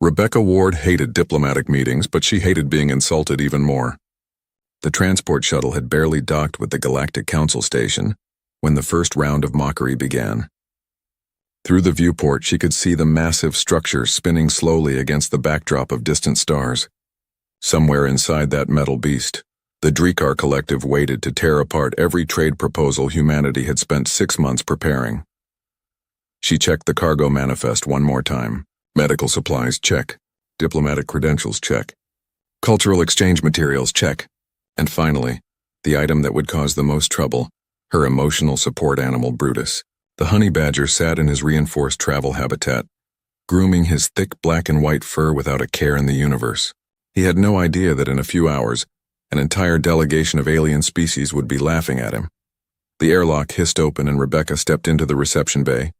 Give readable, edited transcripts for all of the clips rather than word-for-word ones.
Rebecca Ward hated diplomatic meetings, but she hated being insulted even more. The transport shuttle had barely docked with the Galactic Council station when the first round of mockery began. Through the viewport, she could see the massive structure spinning slowly against the backdrop of distant stars. Somewhere inside that metal beast, the Drekar Collective waited to tear apart every trade proposal humanity had spent 6 months preparing. She checked the cargo manifest one more time. Medical supplies, check. Diplomatic credentials, check. Cultural exchange materials, check. And finally, the item that would cause the most trouble, her emotional support animal Brutus. The honey badger sat in his reinforced travel habitat, grooming his thick black and white fur without a care in the universe. He had no idea that in a few hours, an entire delegation of alien species would be laughing at him. The airlock hissed open and Rebecca stepped into the reception bay.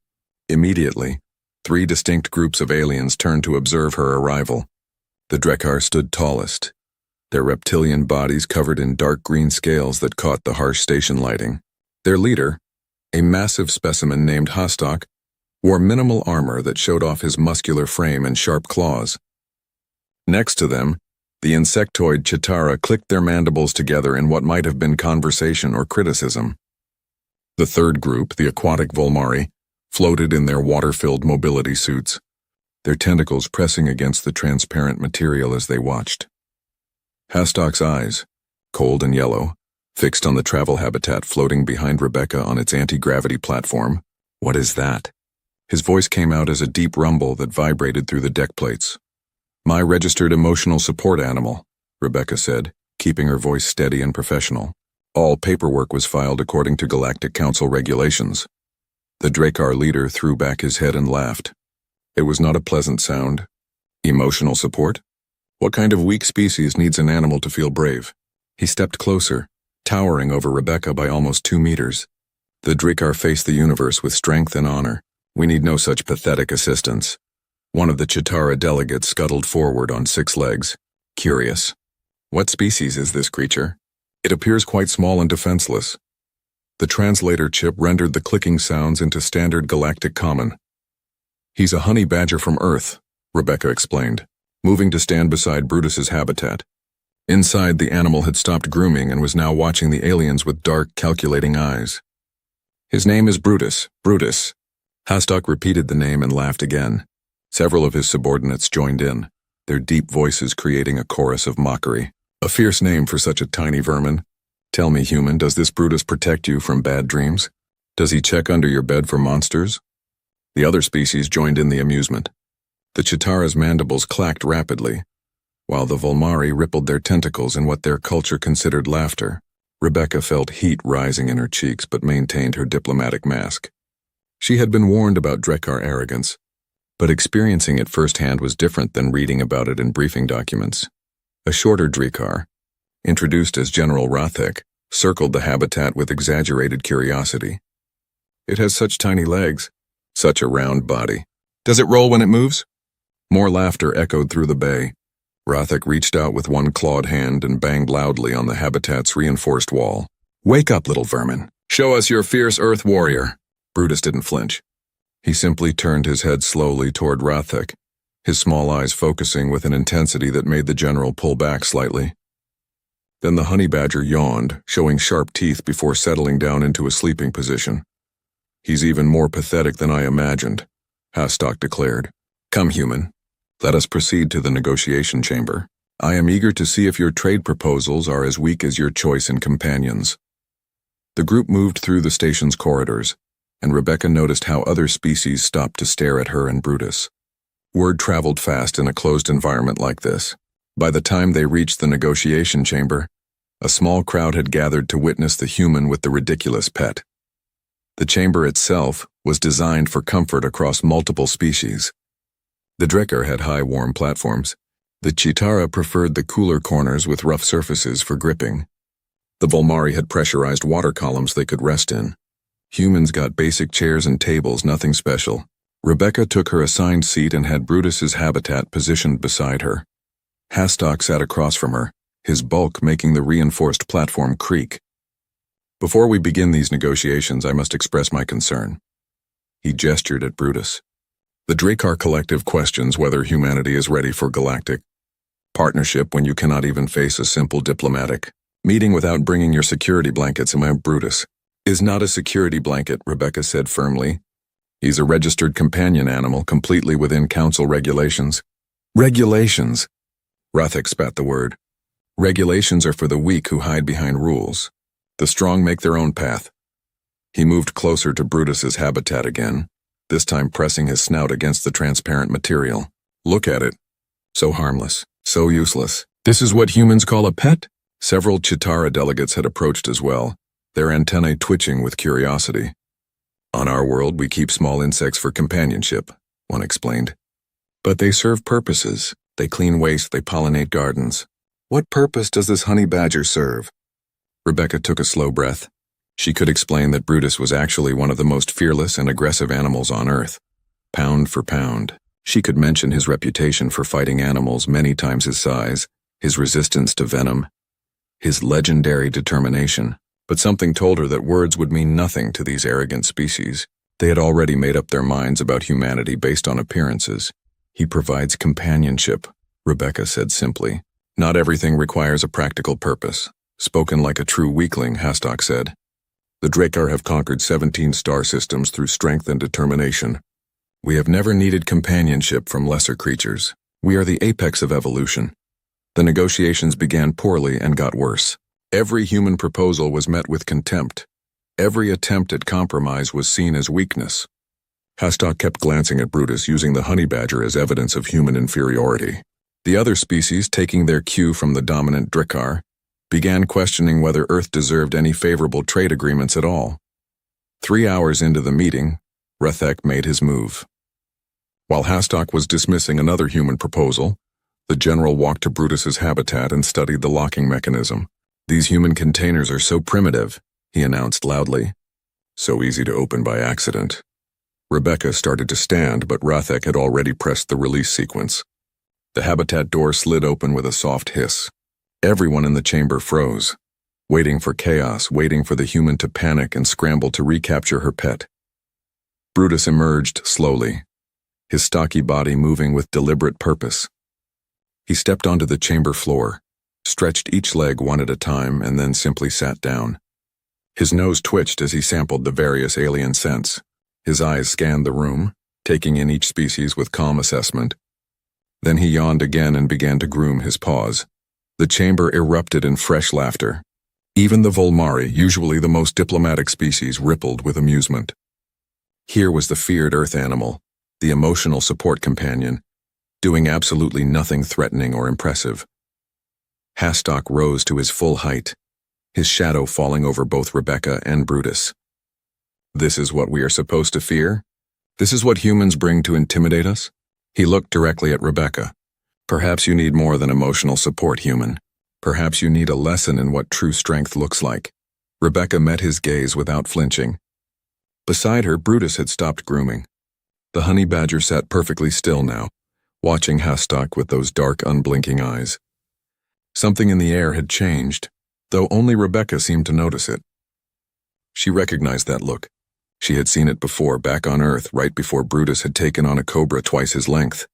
Immediately, 3 distinct groups of aliens turned to observe her arrival. The Drekar stood tallest, their reptilian bodies covered in dark green scales that caught the harsh station lighting. Their leader, a massive specimen named Hastok, wore minimal armor that showed off his muscular frame and sharp claws. Next to them, the insectoid Chitara clicked their mandibles together in what might have been conversation or criticism. The third group, the aquatic Volmari, floated in their water-filled mobility suits, their tentacles pressing against the transparent material as they watched. Hastok's eyes, cold and yellow, fixed on the travel habitat floating behind Rebecca on its anti-gravity platform. "What is that?" His voice came out as a deep rumble that vibrated through the deck plates. "My registered emotional support animal," Rebecca said, keeping her voice steady and professional. All paperwork was filed according to Galactic Council regulations. The Drekar leader threw back his head and laughed. It was not a pleasant sound. Emotional support? What kind of weak species needs an animal to feel brave? He stepped closer, towering over Rebecca by almost 2 meters. The Drekar face the universe with strength and honor. We need no such pathetic assistance. One of the Chitara delegates scuttled forward on 6 legs, curious. What species is this creature? It appears quite small and defenseless. The translator chip rendered the clicking sounds into standard galactic common. "He's a honey badger from Earth," Rebecca explained, moving to stand beside Brutus's habitat. Inside, the animal had stopped grooming and was now watching the aliens with dark, calculating eyes. "His name is Brutus. Brutus." Hastok repeated the name and laughed again. Several of his subordinates joined in, their deep voices creating a chorus of mockery. "A fierce name for such a tiny vermin. Tell me, human, does this Brutus protect you from bad dreams? Does he check under your bed for monsters?" The other species joined in the amusement. The Chitara's mandibles clacked rapidly, while the Volmari rippled their tentacles in what their culture considered laughter. Rebecca felt heat rising in her cheeks but maintained her diplomatic mask. She had been warned about Drekar arrogance, but experiencing it firsthand was different than reading about it in briefing documents. A shorter Drekar, introduced as General Rathek, circled the habitat with exaggerated curiosity. "It has such tiny legs, such a round body. Does it roll when it moves?" More laughter echoed through the bay. Rathek reached out with one clawed hand and banged loudly on the habitat's reinforced wall. "Wake up, little vermin. Show us your fierce Earth warrior." Brutus didn't flinch. He simply turned his head slowly toward Rathek, his small eyes focusing with an intensity that made the general pull back slightly. Then the honey badger yawned, showing sharp teeth before settling down into a sleeping position. "He's even more pathetic than I imagined," Hastok declared. "Come, human. Let us proceed to the negotiation chamber. I am eager to see if your trade proposals are as weak as your choice in companions." The group moved through the station's corridors, and Rebecca noticed how other species stopped to stare at her and Brutus. Word traveled fast in a closed environment like this. By the time they reached the negotiation chamber, a small crowd had gathered to witness the human with the ridiculous pet. The chamber itself was designed for comfort across multiple species. The Drekar had high, warm platforms. The Chitara preferred the cooler corners with rough surfaces for gripping. The Volmari had pressurized water columns they could rest in. Humans got basic chairs and tables, nothing special. Rebecca took her assigned seat and had Brutus's habitat positioned beside her. Hastok sat across from her, his bulk making the reinforced platform creak. "Before we begin these negotiations, I must express my concern." He gestured at Brutus. The Drakkar Collective questions whether humanity is ready for galactic partnership when you cannot even face a simple diplomatic meeting without bringing your security blankets. Brutus is not a security blanket, Rebecca said firmly. He's a registered companion animal completely within council regulations. Regulations? Rathek spat the word. Regulations are for the weak who hide behind rules. The strong make their own path. He moved closer to Brutus's habitat again, this time pressing his snout against the transparent material. Look at it. So harmless, so useless. This is what humans call a pet? Several Chitara delegates had approached as well, their antennae twitching with curiosity. On our world, we keep small insects for companionship, one explained. But they serve purposes. They clean waste, they pollinate gardens. What purpose does this honey badger serve? Rebecca took a slow breath. She could explain that Brutus was actually one of the most fearless and aggressive animals on Earth. Pound for pound. She could mention his reputation for fighting animals many times his size, his resistance to venom, his legendary determination. But something told her that words would mean nothing to these arrogant species. They had already made up their minds about humanity based on appearances. He provides companionship, Rebecca said simply. Not everything requires a practical purpose. Spoken like a true weakling, Hastok said. The Drakkar have conquered 17 star systems through strength and determination. We have never needed companionship from lesser creatures. We are the apex of evolution. The negotiations began poorly and got worse. Every human proposal was met with contempt. Every attempt at compromise was seen as weakness. Hastok kept glancing at Brutus, using the honey badger as evidence of human inferiority. The other species, taking their cue from the dominant Drakkar, began questioning whether Earth deserved any favorable trade agreements at all. 3 hours into the meeting, Rathek made his move. While Hastok was dismissing another human proposal, the general walked to Brutus's habitat and studied the locking mechanism. These human containers are so primitive, he announced loudly. So easy to open by accident. Rebecca started to stand, but Rathek had already pressed the release sequence. The habitat door slid open with a soft hiss. Everyone in the chamber froze, waiting for chaos, waiting for the human to panic and scramble to recapture her pet. Brutus emerged slowly, his stocky body moving with deliberate purpose. He stepped onto the chamber floor, stretched each leg one at a time, and then simply sat down. His nose twitched as he sampled the various alien scents. His eyes scanned the room, taking in each species with calm assessment. Then he yawned again and began to groom his paws. The chamber erupted in fresh laughter. Even the Volmari, usually the most diplomatic species, rippled with amusement. Here was the feared Earth animal, the emotional support companion, doing absolutely nothing threatening or impressive. Hastok rose to his full height, his shadow falling over both Rebecca and Brutus. This is what we are supposed to fear? This is what humans bring to intimidate us? He looked directly at Rebecca. Perhaps you need more than emotional support, human. Perhaps you need a lesson in what true strength looks like. Rebecca met his gaze without flinching. Beside her, Brutus had stopped grooming. The honey badger sat perfectly still now, watching Hastok with those dark, unblinking eyes. Something in the air had changed, though only Rebecca seemed to notice it. She recognized that look. She had seen it before, back on Earth, right before Brutus had taken on a cobra twice his length.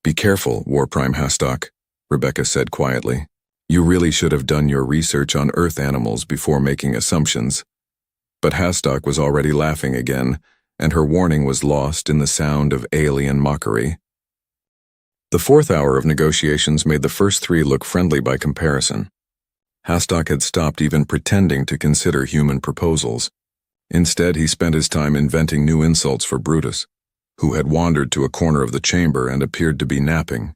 Be careful, War Prime Hastok, Rebecca said quietly. You really should have done your research on Earth animals before making assumptions. But Hastok was already laughing again, and her warning was lost in the sound of alien mockery. The 4th hour of negotiations made the first 3 look friendly by comparison. Hastok had stopped even pretending to consider human proposals. Instead, he spent his time inventing new insults for Brutus, who had wandered to a corner of the chamber and appeared to be napping.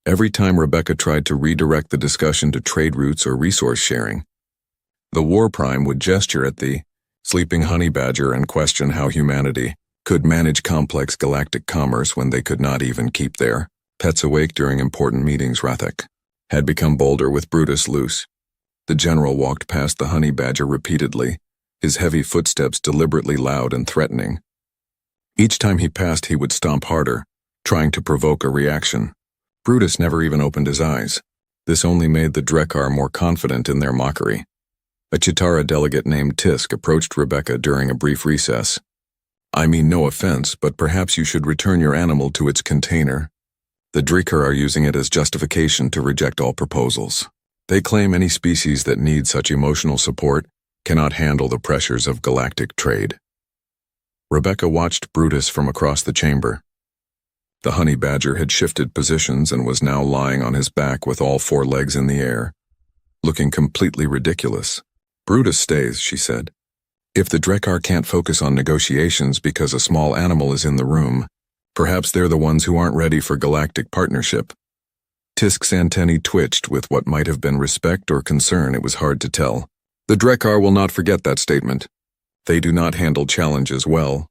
Every time Rebecca tried to redirect the discussion to trade routes or resource sharing, the War Prime would gesture at the sleeping honey badger and question how humanity could manage complex galactic commerce when they could not even keep their pets awake during important meetings. Rathek had become bolder with Brutus loose. The general walked past the honey badger repeatedly, his heavy footsteps deliberately loud and threatening. Each time he passed, he would stomp harder, trying to provoke a reaction. Brutus never even opened his eyes. This only made the Drakkar more confident in their mockery. A Chitara delegate named Tisk approached Rebecca during a brief recess. I mean no offense, but perhaps you should return your animal to its container. The Drikkar are using it as justification to reject all proposals. They claim any species that needs such emotional support cannot handle the pressures of galactic trade. Rebecca watched Brutus from across the chamber. The honey badger had shifted positions and was now lying on his back with all four legs in the air, looking completely ridiculous. Brutus stays, she said. If the Drikkar can't focus on negotiations because a small animal is in the room, perhaps they're the ones who aren't ready for galactic partnership. Tisk's antennae twitched with what might have been respect or concern. It was hard to tell. The Drikkar will not forget that statement. They do not handle challenges well.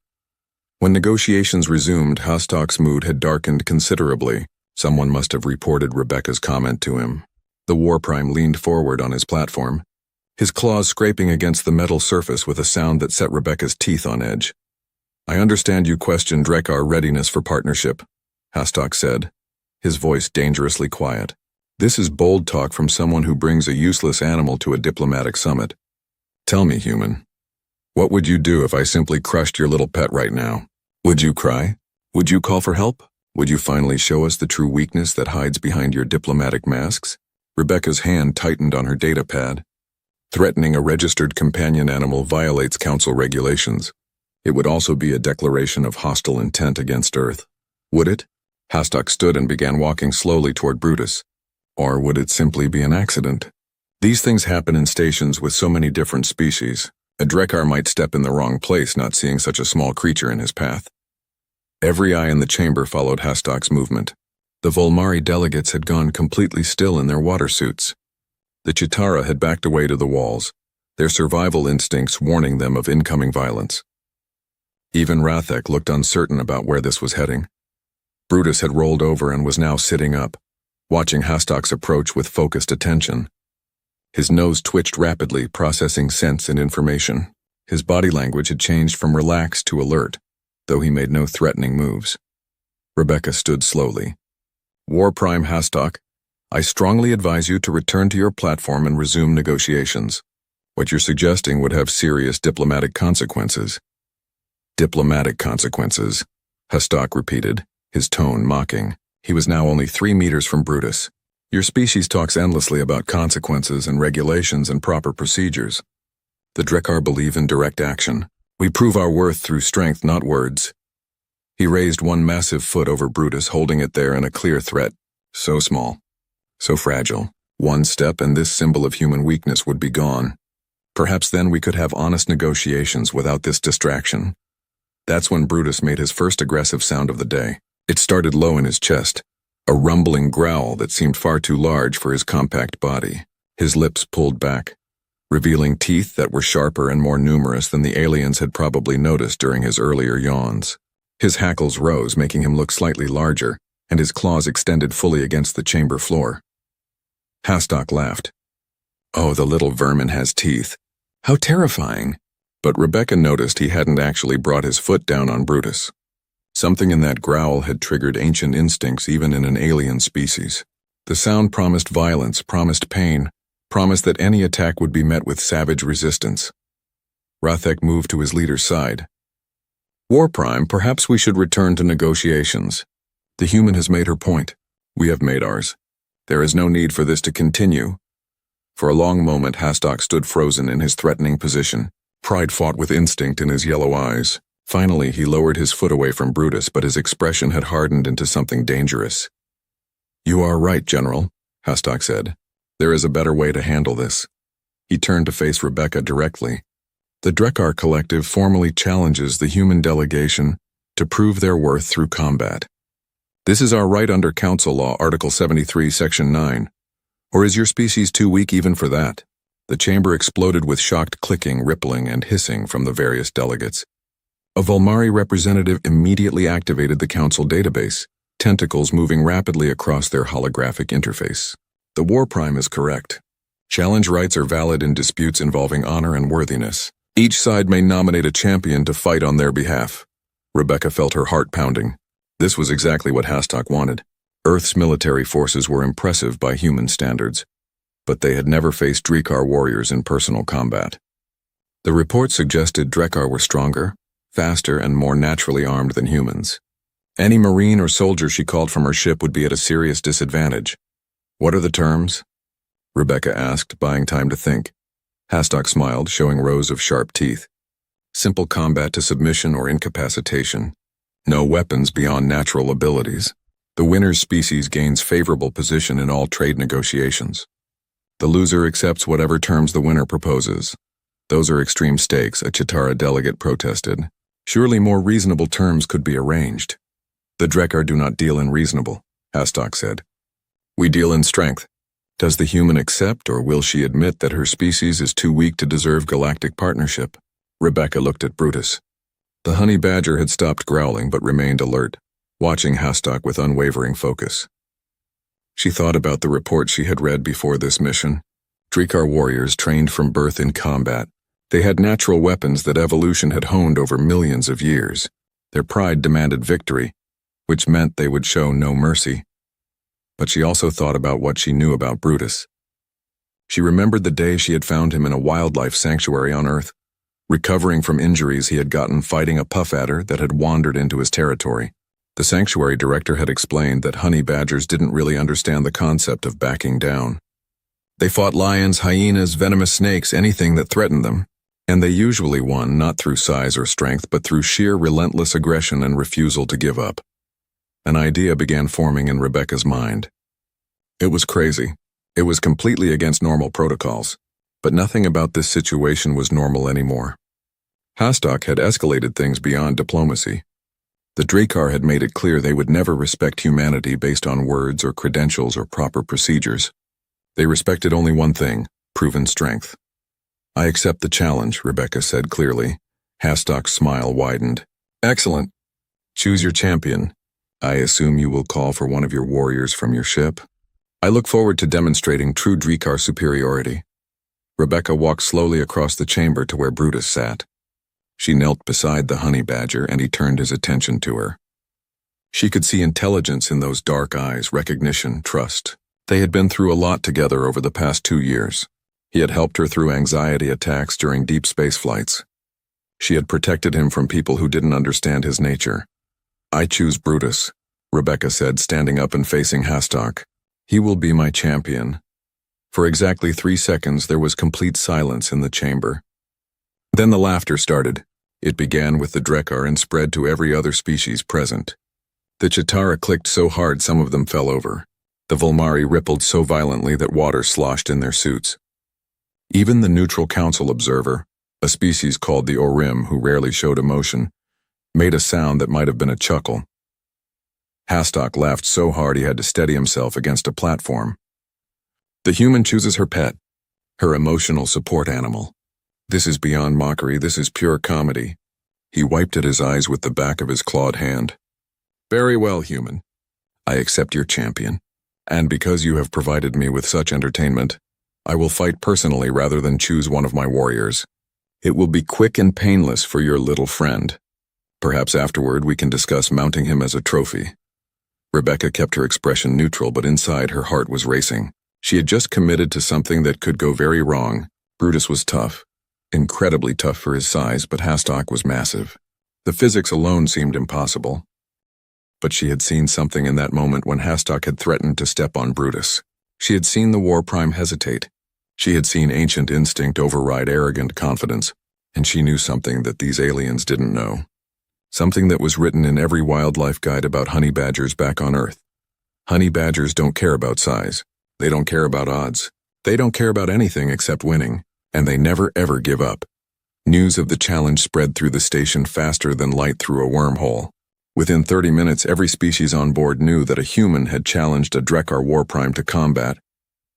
When negotiations resumed, Hastak's mood had darkened considerably. Someone must have reported Rebecca's comment to him. The War Prime leaned forward on his platform, his claws scraping against the metal surface with a sound that set Rebecca's teeth on edge. I understand you question Drikkar readiness for partnership, Hastak said, his voice dangerously quiet. This is bold talk from someone who brings a useless animal to a diplomatic summit. Tell me, human, what would you do if I simply crushed your little pet right now? Would you cry? Would you call for help? Would you finally show us the true weakness that hides behind your diplomatic masks? Rebecca's hand tightened on her data pad. Threatening a registered companion animal violates council regulations. It would also be a declaration of hostile intent against Earth. Would it? Hastak stood and began walking slowly toward Brutus. Or would it simply be an accident? These things happen in stations with so many different species. A Drikkar might step in the wrong place, not seeing such a small creature in his path. Every eye in the chamber followed Hastak's movement. The Volmari delegates had gone completely still in their water suits. The Chitara had backed away to the walls, their survival instincts warning them of incoming violence. Even Rathek looked uncertain about where this was heading. Brutus had rolled over and was now sitting up, watching Hastak's approach with focused attention. His nose twitched rapidly, processing scents and information. His body language had changed from relaxed to alert, though he made no threatening moves. Rebecca stood slowly. War Prime Hastak, I strongly advise you to return to your platform and resume negotiations. What you're suggesting would have serious diplomatic consequences. Diplomatic consequences, Hastak repeated, his tone mocking. He was now only 3 meters from Brutus. Your species talks endlessly about consequences and regulations and proper procedures. The Drikkar believe in direct action. We prove our worth through strength, not words. He raised one massive foot over Brutus, holding it there in a clear threat. So small, so fragile. One step and this symbol of human weakness would be gone. Perhaps then we could have honest negotiations without this distraction. That's when Brutus made his first aggressive sound of the day. It started low in his chest, a rumbling growl that seemed far too large for his compact body. His lips pulled back, revealing teeth that were sharper and more numerous than the aliens had probably noticed during his earlier yawns. His hackles rose, making him look slightly larger, and his claws extended fully against the chamber floor. Hastak laughed. Oh, the little vermin has teeth. How terrifying. But Rebecca noticed he hadn't actually brought his foot down on Brutus. Something in that growl had triggered ancient instincts even in an alien species. The sound promised violence, promised pain, promised that any attack would be met with savage resistance. Rathek moved to his leader's side. War Prime, perhaps we should return to negotiations. The human has made her point. We have made ours. There is no need for this to continue. For a long moment, Hastak stood frozen in his threatening position. Pride fought with instinct in his yellow eyes. Finally, he lowered his foot away from Brutus, but his expression had hardened into something dangerous. You are right, General, Hastak said. There is a better way to handle this. He turned to face Rebecca directly. The Drikkar Collective formally challenges the human delegation to prove their worth through combat. This is our right under Council Law, Article 73, Section 9. Or is your species too weak even for that? The chamber exploded with shocked clicking, rippling, and hissing from the various delegates. A Volmari representative immediately activated the council database, tentacles moving rapidly across their holographic interface. The War Prime is correct. Challenge rights are valid in disputes involving honor and worthiness. Each side may nominate a champion to fight on their behalf. Rebecca felt her heart pounding. This was exactly what Hastak wanted. Earth's military forces were impressive by human standards, but they had never faced Drikkar warriors in personal combat. The report suggested Drikkar were stronger, faster and more naturally armed than humans. Any marine or soldier she called from her ship would be at a serious disadvantage. What are the terms? Rebecca asked, buying time to think. Hastok smiled, showing rows of sharp teeth. Simple combat to submission or incapacitation. No weapons beyond natural abilities. The winner's species gains favorable position in all trade negotiations. The loser accepts whatever terms the winner proposes. Those are extreme stakes, a Chitara delegate protested. Surely more reasonable terms could be arranged. The Drekar do not deal in reasonable, Hastok said. We deal in strength. Does the human accept, or will she admit that her species is too weak to deserve galactic partnership? Rebecca looked at Brutus. The honey badger had stopped growling but remained alert, watching Hastok with unwavering focus. She thought about the report she had read before this mission. Drekar warriors trained from birth in combat. They had natural weapons that evolution had honed over millions of years. Their pride demanded victory, which meant they would show no mercy. But she also thought about what she knew about Brutus. She remembered the day she had found him in a wildlife sanctuary on Earth, recovering from injuries he had gotten fighting a puff adder that had wandered into his territory. The sanctuary director had explained that honey badgers didn't really understand the concept of backing down. They fought lions, hyenas, venomous snakes, anything that threatened them. And they usually won not through size or strength, but through sheer relentless aggression and refusal to give up. An idea began forming in Rebecca's mind. It was crazy. It was completely against normal protocols. But nothing about this situation was normal anymore. Hastok had escalated things beyond diplomacy. The Drekar had made it clear they would never respect humanity based on words or credentials or proper procedures. They respected only one thing, proven strength. I accept the challenge, Rebecca said clearly. Hastok's smile widened. Excellent. Choose your champion. I assume you will call for one of your warriors from your ship. I look forward to demonstrating true Drekar superiority. Rebecca walked slowly across the chamber to where Brutus sat. She knelt beside the honey badger and he turned his attention to her. She could see intelligence in those dark eyes, recognition, trust. They had been through a lot together over the past 2 years. He had helped her through anxiety attacks during deep space flights. She had protected him from people who didn't understand his nature. I choose Brutus, Rebecca said, standing up and facing Hastok. He will be my champion. For exactly 3 seconds there was complete silence in the chamber. Then the laughter started. It began with the Drekar and spread to every other species present. The Chitara clicked so hard some of them fell over. The Volmari rippled so violently that water sloshed in their suits. Even the neutral council observer, a species called the Orim who rarely showed emotion, made a sound that might have been a chuckle. Hastok laughed so hard he had to steady himself against a platform. The human chooses her pet, her emotional support animal. This is beyond mockery, this is pure comedy. He wiped at his eyes with the back of his clawed hand. Very well, human. I accept your champion. And because you have provided me with such entertainment, I will fight personally rather than choose one of my warriors. It will be quick and painless for your little friend. Perhaps afterward we can discuss mounting him as a trophy. Rebecca kept her expression neutral, but inside her heart was racing. She had just committed to something that could go very wrong. Brutus was tough. Incredibly tough for his size, but Hastok was massive. The physics alone seemed impossible. But she had seen something in that moment when Hastok had threatened to step on Brutus. She had seen the War Prime hesitate. She had seen ancient instinct override arrogant confidence, and she knew something that these aliens didn't know. Something that was written in every wildlife guide about honey badgers back on Earth. Honey badgers don't care about size. They don't care about odds. They don't care about anything except winning, and they never ever give up. News of the challenge spread through the station faster than light through a wormhole. Within 30 minutes, every species on board knew that a human had challenged a Drekar War Prime to combat,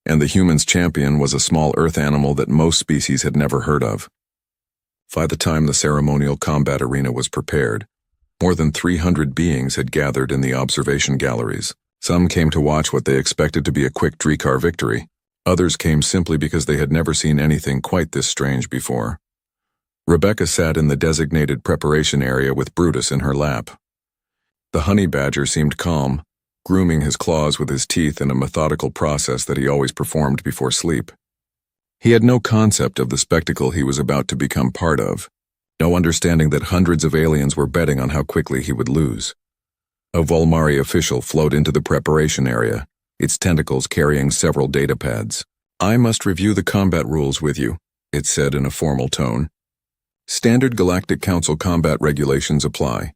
and the human's champion was a small Earth animal that most species had never heard of. By the time the ceremonial combat arena was prepared, more than 300 beings had gathered in the observation galleries. Some came to watch what they expected to be a quick Drekar victory. Others came simply because they had never seen anything quite this strange before. Rebecca sat in the designated preparation area with Brutus in her lap. The honey badger seemed calm, grooming his claws with his teeth in a methodical process that he always performed before sleep. He had no concept of the spectacle he was about to become part of. no understanding that hundreds of aliens were betting on how quickly he would lose. A Volmari official flowed into the preparation area, its tentacles carrying several data pads. "I must review the combat rules with you," it said in a formal tone. "Standard Galactic Council combat regulations apply.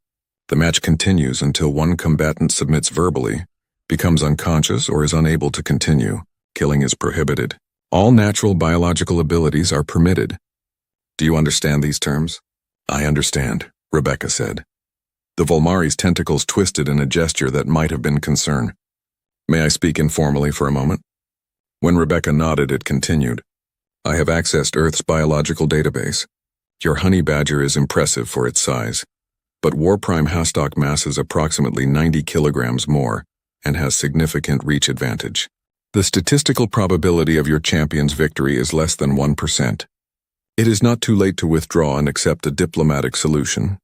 The match continues until one combatant submits verbally, becomes unconscious, or is unable to continue. Killing is prohibited. All natural biological abilities are permitted. Do you understand these terms?" "I understand," Rebecca said. The Volmari's tentacles twisted in a gesture that might have been concern. "May I speak informally for a moment?" When Rebecca nodded, it continued. "I have accessed Earth's biological database. Your honey badger is impressive for its size, but War Prime Hastock masses approximately 90 kilograms more and has significant reach advantage. The statistical probability of your champion's victory is less than 1%. It is not too late to withdraw and accept a diplomatic solution."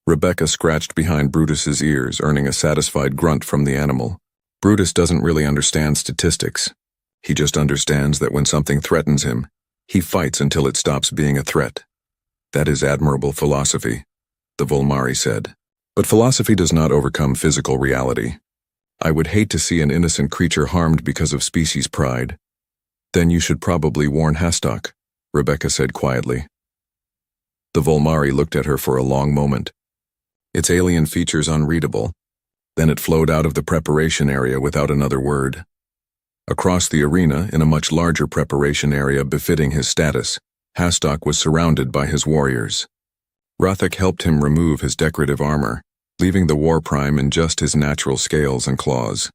Rebecca scratched behind Brutus's ears, earning a satisfied grunt from the animal. Brutus doesn't really understand statistics. He just understands that when something threatens him, he fights until it stops being a threat. "That is admirable philosophy," the Volmari said. "But philosophy does not overcome physical reality. I would hate to see an innocent creature harmed because of species pride." "Then you should probably warn Hastock," Rebecca said quietly. The Volmari looked at her for a long moment, its alien features unreadable. Then it flowed out of the preparation area without another word. Across the arena, in a much larger preparation area befitting his status, Hastock was surrounded by his warriors. Rathek helped him remove his decorative armor, leaving the War Prime in just his natural scales and claws.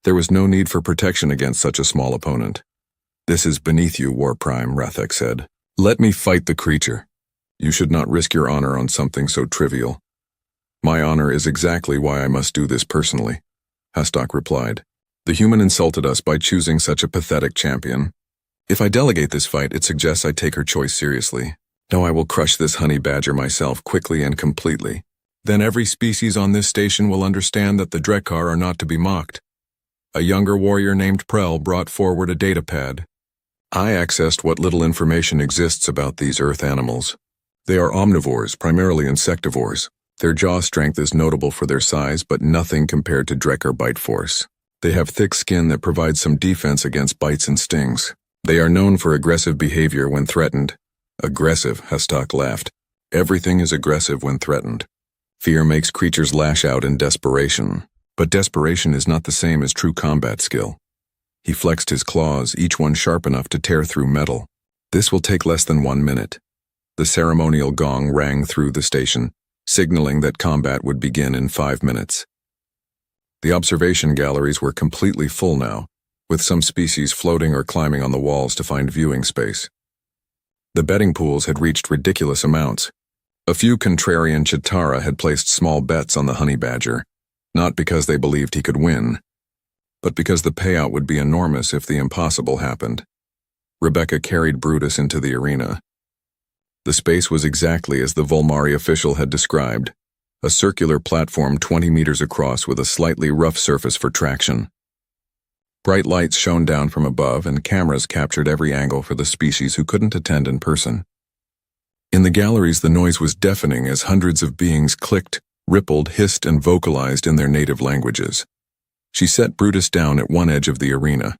There was no need for protection against such a small opponent. "This is beneath you, War Prime," Rathek said. "Let me fight the creature. You should not risk your honor on something so trivial." "My honor is exactly why I must do this personally," Hastock replied. "The human insulted us by choosing such a pathetic champion. If I delegate this fight, it suggests I take her choice seriously. No, I will crush this honey badger myself quickly and completely. Then every species on this station will understand that the Drekar are not to be mocked." A younger warrior named Prel brought forward a data pad. "I accessed what little information exists about these Earth animals. They are omnivores, primarily insectivores. Their jaw strength is notable for their size, but nothing compared to Drekar bite force. They have thick skin that provides some defense against bites and stings. They are known for aggressive behavior when threatened." "Aggressive," Hastock laughed. "Everything is aggressive when threatened. Fear makes creatures lash out in desperation. But desperation is not the same as true combat skill." He flexed his claws, each one sharp enough to tear through metal. "This will take less than 1 minute." The ceremonial gong rang through the station, signaling that combat would begin in 5 minutes. The observation galleries were completely full now, with some species floating or climbing on the walls to find viewing space. The betting pools had reached ridiculous amounts. A few contrarian Chitara had placed small bets on the honey badger, not because they believed he could win, but because the payout would be enormous if the impossible happened. Rebecca carried Brutus into the arena. The space was exactly as the Volmari official had described, a circular platform 20 meters across with a slightly rough surface for traction. Bright lights shone down from above, and cameras captured every angle for the species who couldn't attend in person. In the galleries, the noise was deafening as hundreds of beings clicked, rippled, hissed, and vocalized in their native languages. She set Brutus down at one edge of the arena.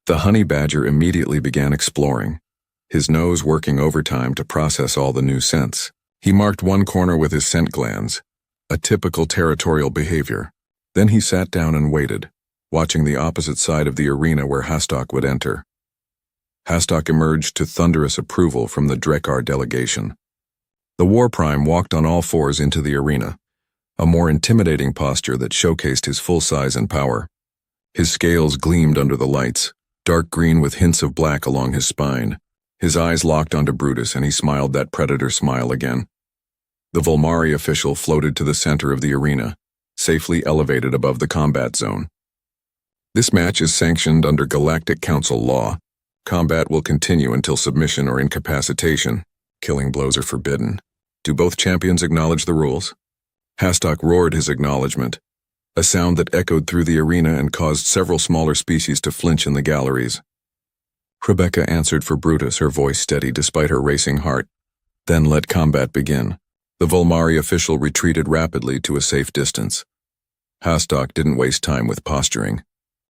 The honey badger immediately began exploring, his nose working overtime to process all the new scents. He marked one corner with his scent glands, a typical territorial behavior. Then he sat down and waited, watching the opposite side of the arena where Hastock would enter. Hastock emerged to thunderous approval from the Drekar delegation. The War Prime walked on all fours into the arena, a more intimidating posture that showcased his full size and power. His scales gleamed under the lights, dark green with hints of black along his spine. His eyes locked onto Brutus, and he smiled that predator smile again. The Volmari official floated to the center of the arena, safely elevated above the combat zone. "This match is sanctioned under Galactic Council law. Combat will continue until submission or incapacitation. Killing blows are forbidden. Do both champions acknowledge the rules?" Hastock roared his acknowledgement, a sound that echoed through the arena and caused several smaller species to flinch in the galleries. Rebecca answered for Brutus, her voice steady despite her racing heart. Then let combat begin. The Volmari official retreated rapidly to a safe distance. Hastok didn't waste time with posturing.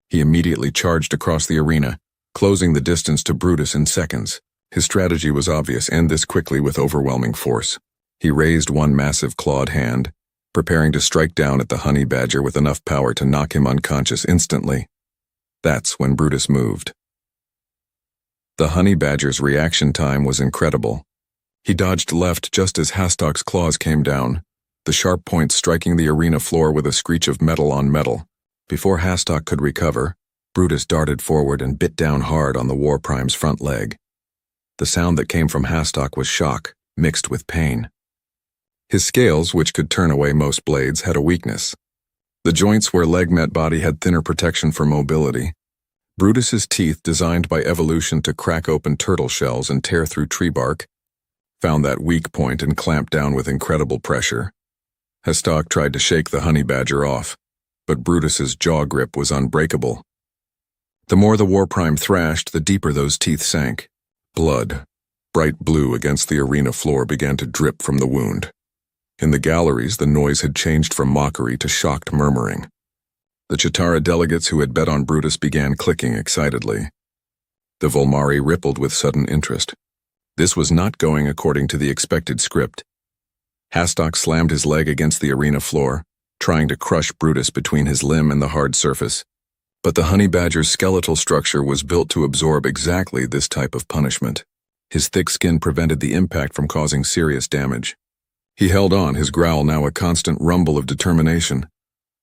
He immediately charged across the arena, closing the distance to Brutus in seconds. His strategy was obvious: end this quickly with overwhelming force. He raised one massive clawed hand, preparing to strike down at the honey badger with enough power to knock him unconscious instantly. That's when Brutus moved. The honey badger's reaction time was incredible. He dodged left just as Hastok's claws came down, the sharp points striking the arena floor with a screech of metal on metal. Before Hastok could recover, Brutus darted forward and bit down hard on the War Prime's front leg. The sound that came from Hastok was shock, mixed with pain. His scales, which could turn away most blades, had a weakness. The joints where leg met body had thinner protection for mobility. Brutus's teeth, designed by evolution to crack open turtle shells and tear through tree bark, found that weak point and clamped down with incredible pressure. Hastok tried to shake the honey badger off, but Brutus's jaw grip was unbreakable. The more the War Prime thrashed, the deeper those teeth sank. Blood, bright blue against the arena floor, began to drip from the wound. In the galleries, the noise had changed from mockery to shocked murmuring. The Chitara delegates who had bet on Brutus began clicking excitedly. The Volmari rippled with sudden interest. This was not going according to the expected script. Hastok slammed his leg against the arena floor, trying to crush Brutus between his limb and the hard surface. But the honey badger's skeletal structure was built to absorb exactly this type of punishment. His thick skin prevented the impact from causing serious damage. He held on, his growl now a constant rumble of determination.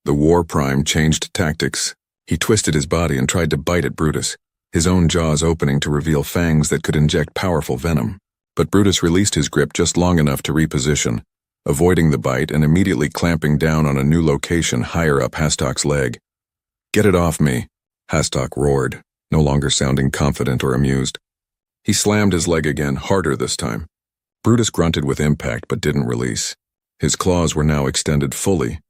The War Prime changed tactics. He twisted his body and tried to bite at Brutus, his own jaws opening to reveal fangs that could inject powerful venom. But Brutus released his grip just long enough to reposition, avoiding the bite and immediately clamping down on a new location higher up Hastok's leg. "Get it off me," Hastok roared, no longer sounding confident or amused. He slammed his leg again, harder this time. Brutus grunted with impact but didn't release. His claws were now extended fully,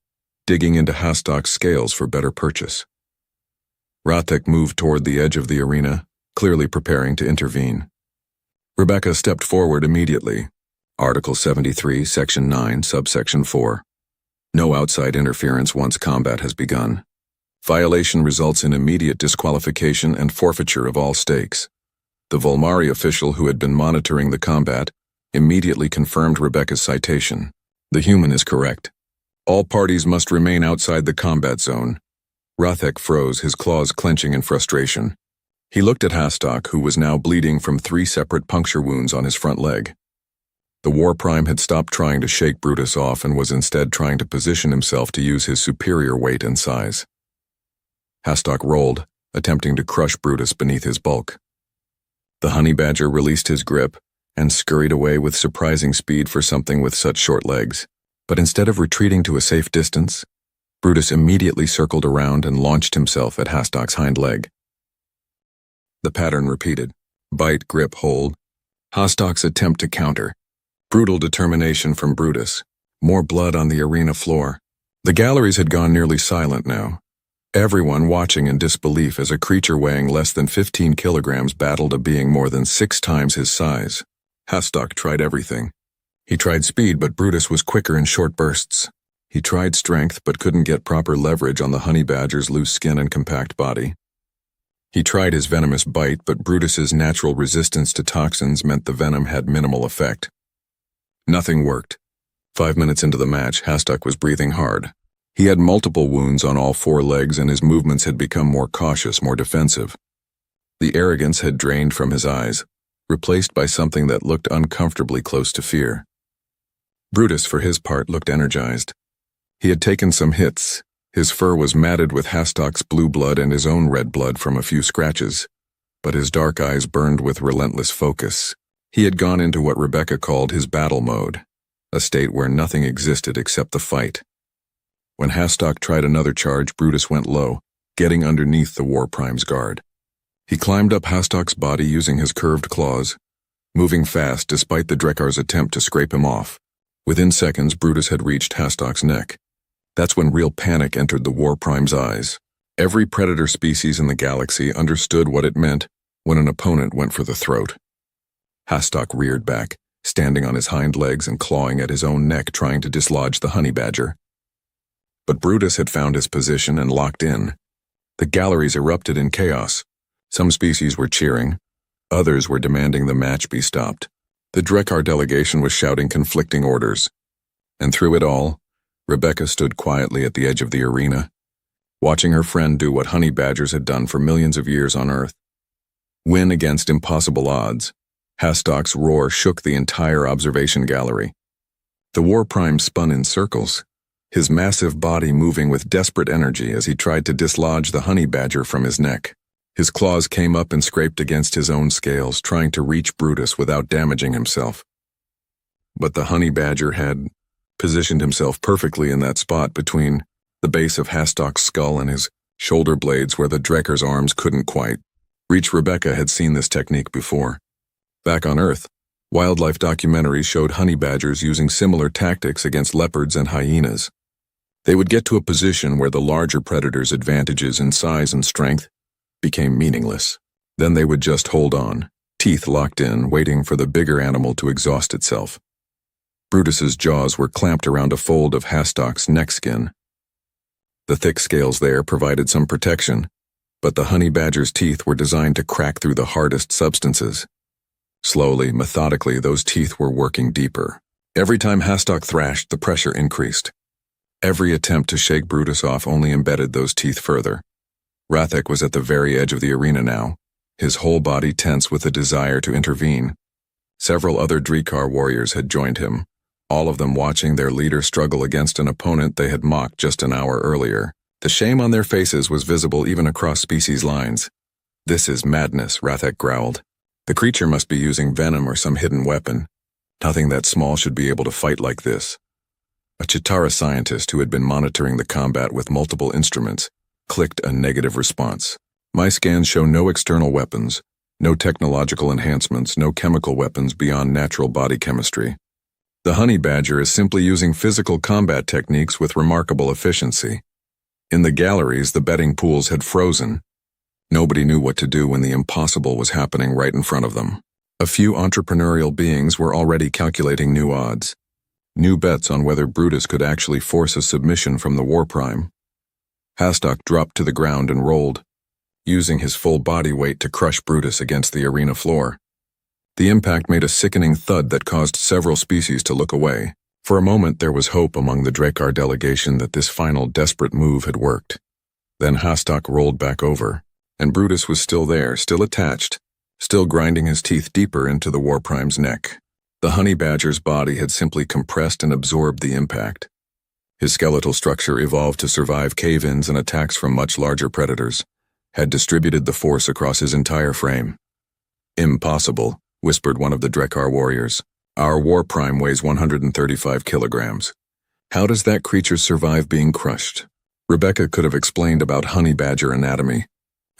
digging into Hastok's scales for better purchase. Ratek moved toward the edge of the arena, clearly preparing to intervene. Rebecca stepped forward immediately. Article 73, Section 9, Subsection 4. No outside interference once combat has begun. Violation results in immediate disqualification and forfeiture of all stakes. The Volmari official who had been monitoring the combat immediately confirmed Rebecca's citation. The human is correct. All parties must remain outside the combat zone. Ratek froze, his claws clenching in frustration. He looked at Hastok, who was now bleeding from 3 separate puncture wounds on his front leg. The War Prime had stopped trying to shake Brutus off and was instead trying to position himself to use his superior weight and size. Hastok rolled, attempting to crush Brutus beneath his bulk. The honey badger released his grip and scurried away with surprising speed for something with such short legs. But instead of retreating to a safe distance, Brutus immediately circled around and launched himself at Hastok's hind leg. The pattern repeated. Bite, grip, hold. Hastok's attempt to counter. Brutal determination from Brutus. More blood on the arena floor. The galleries had gone nearly silent now. Everyone watching in disbelief as a creature weighing less than 15 kilograms battled a being more than 6 times his size. Hastok tried everything. He tried speed, but Brutus was quicker in short bursts. He tried strength, but couldn't get proper leverage on the honey badger's loose skin and compact body. He tried his venomous bite, but Brutus's natural resistance to toxins meant the venom had minimal effect. Nothing worked. 5 minutes into the match, Hastok was breathing hard. He had multiple wounds on all 4 legs and his movements had become more cautious, more defensive. The arrogance had drained from his eyes, replaced by something that looked uncomfortably close to fear. Brutus, for his part, looked energized. He had taken some hits. His fur was matted with Hastok's blue blood and his own red blood from a few scratches, but his dark eyes burned with relentless focus. He had gone into what Rebecca called his battle mode, a state where nothing existed except the fight. When Hastok tried another charge, Brutus went low, getting underneath the War Prime's guard. He climbed up Hastok's body using his curved claws, moving fast despite the Drekar's attempt to scrape him off. Within seconds, Brutus had reached Hastok's neck. That's when real panic entered the War Prime's eyes. Every predator species in the galaxy understood what it meant when an opponent went for the throat. Hastok reared back, standing on his hind legs and clawing at his own neck trying to dislodge the honey badger. But Brutus had found his position and locked in. The galleries erupted in chaos. Some species were cheering. Others were demanding the match be stopped. The Drekar delegation was shouting conflicting orders. And through it all, Rebecca stood quietly at the edge of the arena, watching her friend do what honey badgers had done for millions of years on Earth. Win against impossible odds. Hastock's roar shook the entire observation gallery. The war prime spun in circles, his massive body moving with desperate energy as he tried to dislodge the honey badger from his neck. His claws came up and scraped against his own scales, trying to reach Brutus without damaging himself. But the honey badger had positioned himself perfectly in that spot between the base of Hastock's skull and his shoulder blades where the Drekar's arms couldn't quite reach. Rebecca had seen this technique before. Back on Earth, wildlife documentaries showed honey badgers using similar tactics against leopards and hyenas. They would get to a position where the larger predator's advantages in size and strength became meaningless. Then they would just hold on, teeth locked in, waiting for the bigger animal to exhaust itself. Brutus's jaws were clamped around a fold of Hastock's neck skin. The thick scales there provided some protection, but the honey badger's teeth were designed to crack through the hardest substances. Slowly, methodically, those teeth were working deeper. Every time Hastock thrashed, the pressure increased. Every attempt to shake Brutus off only embedded those teeth further. Rathek was at the very edge of the arena now, his whole body tense with a desire to intervene. Several other Drekar warriors had joined him, all of them watching their leader struggle against an opponent they had mocked just an hour earlier. The shame on their faces was visible even across species lines. "This is madness," Rathek growled. "The creature must be using venom or some hidden weapon. Nothing that small should be able to fight like this." A Chitara scientist who had been monitoring the combat with multiple instruments clicked a negative response. "My scans show no external weapons, no technological enhancements, no chemical weapons beyond natural body chemistry. The honey badger is simply using physical combat techniques with remarkable efficiency." In the galleries, the betting pools had frozen. Nobody knew what to do when the impossible was happening right in front of them. A few entrepreneurial beings were already calculating new odds, new bets on whether Brutus could actually force a submission from the war prime. Hastock dropped to the ground and rolled, using his full body weight to crush Brutus against the arena floor. The impact made a sickening thud that caused several species to look away. For a moment there was hope among the Drekar delegation that this final desperate move had worked. Then Hastock rolled back over, and Brutus was still there, still attached, still grinding his teeth deeper into the war prime's neck. The honey badger's body had simply compressed and absorbed the impact. His skeletal structure evolved to survive cave-ins and attacks from much larger predators, had distributed the force across his entire frame. "Impossible," whispered one of the Drekar warriors. "Our war prime weighs 135 kilograms. How does that creature survive being crushed?" Rebecca could have explained about honey badger anatomy,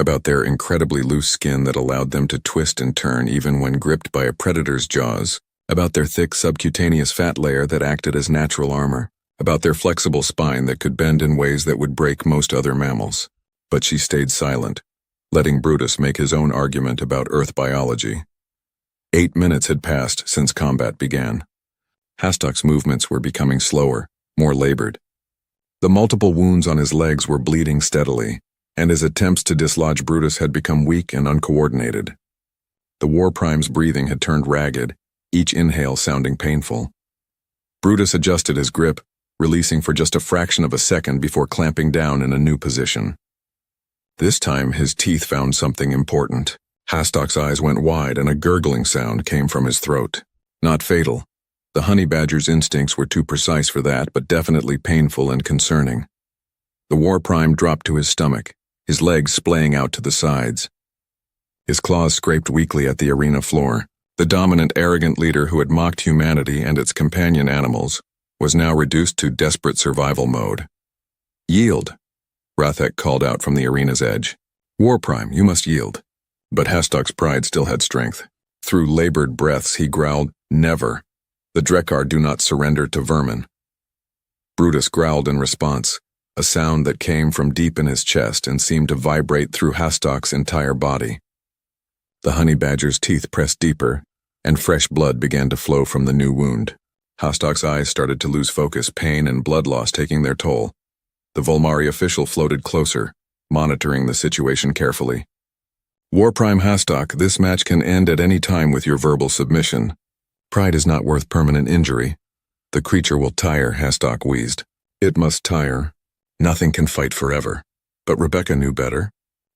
about their incredibly loose skin that allowed them to twist and turn even when gripped by a predator's jaws, about their thick subcutaneous fat layer that acted as natural armor, about their flexible spine that could bend in ways that would break most other mammals. But she stayed silent, letting Brutus make his own argument about Earth biology. 8 minutes had passed since combat began. Hastock's movements were becoming slower, more labored. The multiple wounds on his legs were bleeding steadily, and his attempts to dislodge Brutus had become weak and uncoordinated. The war prime's breathing had turned ragged, each inhale sounding painful. Brutus adjusted his grip, releasing for just a fraction of a second before clamping down in a new position. This time his teeth found something important. Hastock's eyes went wide and a gurgling sound came from his throat. Not fatal. The honey badger's instincts were too precise for that, but definitely painful and concerning. The war prime dropped to his stomach, his legs splaying out to the sides. His claws scraped weakly at the arena floor. The dominant, arrogant leader who had mocked humanity and its companion animals was now reduced to desperate survival mode. "Yield," Rathek called out from the arena's edge. "War prime, you must yield." But Hastock's pride still had strength. Through labored breaths he growled, "Never. The Drekar do not surrender to vermin." Brutus growled in response, a sound that came from deep in his chest and seemed to vibrate through Hastock's entire body. The honey badger's teeth pressed deeper, and fresh blood began to flow from the new wound. Hastock's eyes started to lose focus, pain and blood loss taking their toll. The Volmari official floated closer, monitoring the situation carefully. War Prime Hastock, this match can end at any time with your verbal submission. Pride is not worth permanent injury. The creature will tire, Hastock wheezed. It must tire. Nothing can fight forever. But Rebecca knew better.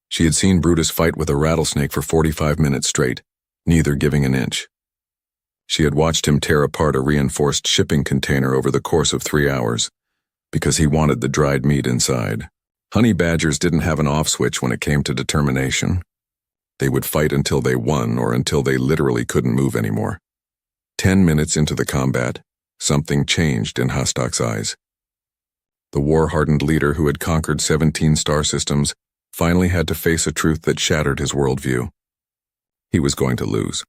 She had seen Brutus fight with a rattlesnake for 45 minutes straight, neither giving an inch. She had watched him tear apart a reinforced shipping container over the course of 3 hours, because he wanted the dried meat inside. Honey badgers didn't have an off switch when it came to determination. They would fight until they won or until they literally couldn't move anymore. 10 minutes into the combat, something changed in Hastock's eyes. The war-hardened leader who had conquered 17 star systems finally had to face a truth that shattered his worldview. He was going to lose.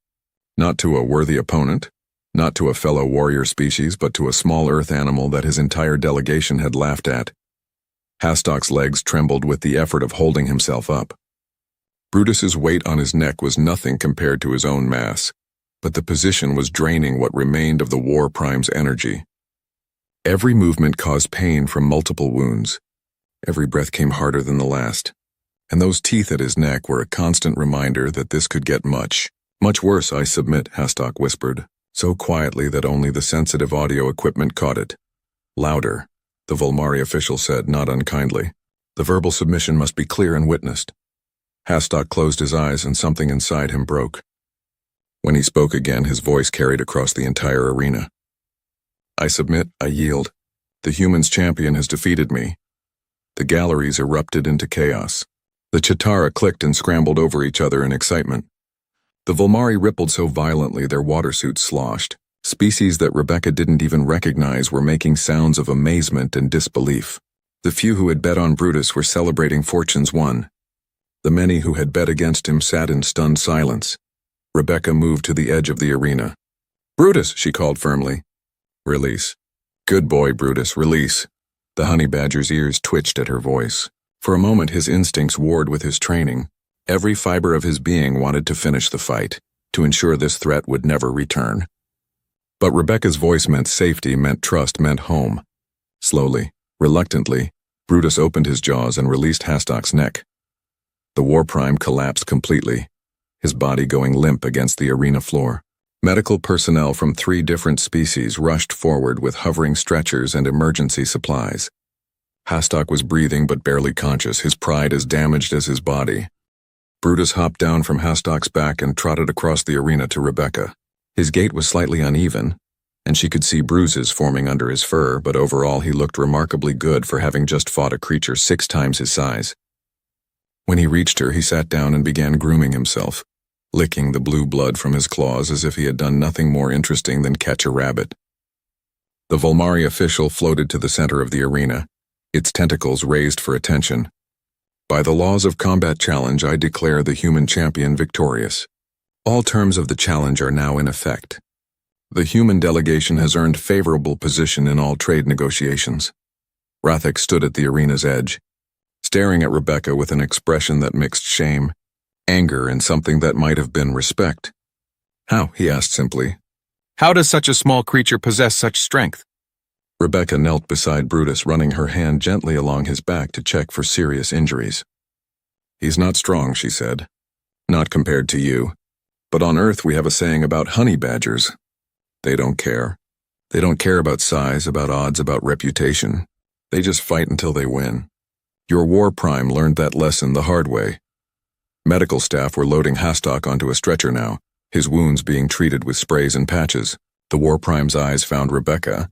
Not to a worthy opponent, not to a fellow warrior species, but to a small earth animal that his entire delegation had laughed at. Hastock's legs trembled with the effort of holding himself up. Brutus's weight on his neck was nothing compared to his own mass, but the position was draining what remained of the War Prime's energy. Every movement caused pain from multiple wounds. Every breath came harder than the last, and those teeth at his neck were a constant reminder that this could get much worse, I submit, Hastock whispered, so quietly that only the sensitive audio equipment caught it. Louder, the Volmari official said, not unkindly. The verbal submission must be clear and witnessed. Hastock closed his eyes and something inside him broke. When he spoke again, his voice carried across the entire arena. I submit, I yield. The human's champion has defeated me. The galleries erupted into chaos. The Chitara clicked and scrambled over each other in excitement. The Volmari rippled so violently their water suits sloshed. Species that Rebecca didn't even recognize were making sounds of amazement and disbelief. The few who had bet on Brutus were celebrating fortunes won. The many who had bet against him sat in stunned silence. Rebecca moved to the edge of the arena. Brutus, she called firmly. Release. Good boy, Brutus, release. The honey badger's ears twitched at her voice. For a moment his instincts warred with his training. Every fiber of his being wanted to finish the fight, to ensure this threat would never return. But Rebecca's voice meant safety, meant trust, meant home. Slowly, reluctantly, Brutus opened his jaws and released Hastock's neck. The War Prime collapsed completely, his body going limp against the arena floor. Medical personnel from 3 different species rushed forward with hovering stretchers and emergency supplies. Hastock was breathing but barely conscious, his pride as damaged as his body. Brutus hopped down from Hastock's back and trotted across the arena to Rebecca. His gait was slightly uneven, and she could see bruises forming under his fur, but overall he looked remarkably good for having just fought a creature 6 times his size. When he reached her, he sat down and began grooming himself, licking the blue blood from his claws as if he had done nothing more interesting than catch a rabbit. The Volmari official floated to the center of the arena, its tentacles raised for attention. By the laws of combat challenge, I declare the human champion victorious. All terms of the challenge are now in effect. The human delegation has earned favorable position in all trade negotiations. Rathek stood at the arena's edge, staring at Rebecca with an expression that mixed shame, anger, and something that might have been respect. How? He asked simply. How does such a small creature possess such strength? Rebecca knelt beside Brutus, running her hand gently along his back to check for serious injuries. He's not strong, she said. Not compared to you. But on Earth we have a saying about honey badgers. They don't care. They don't care about size, about odds, about reputation. They just fight until they win. Your War Prime learned that lesson the hard way. Medical staff were loading Hastock onto a stretcher now, his wounds being treated with sprays and patches. The War Prime's eyes found Rebecca,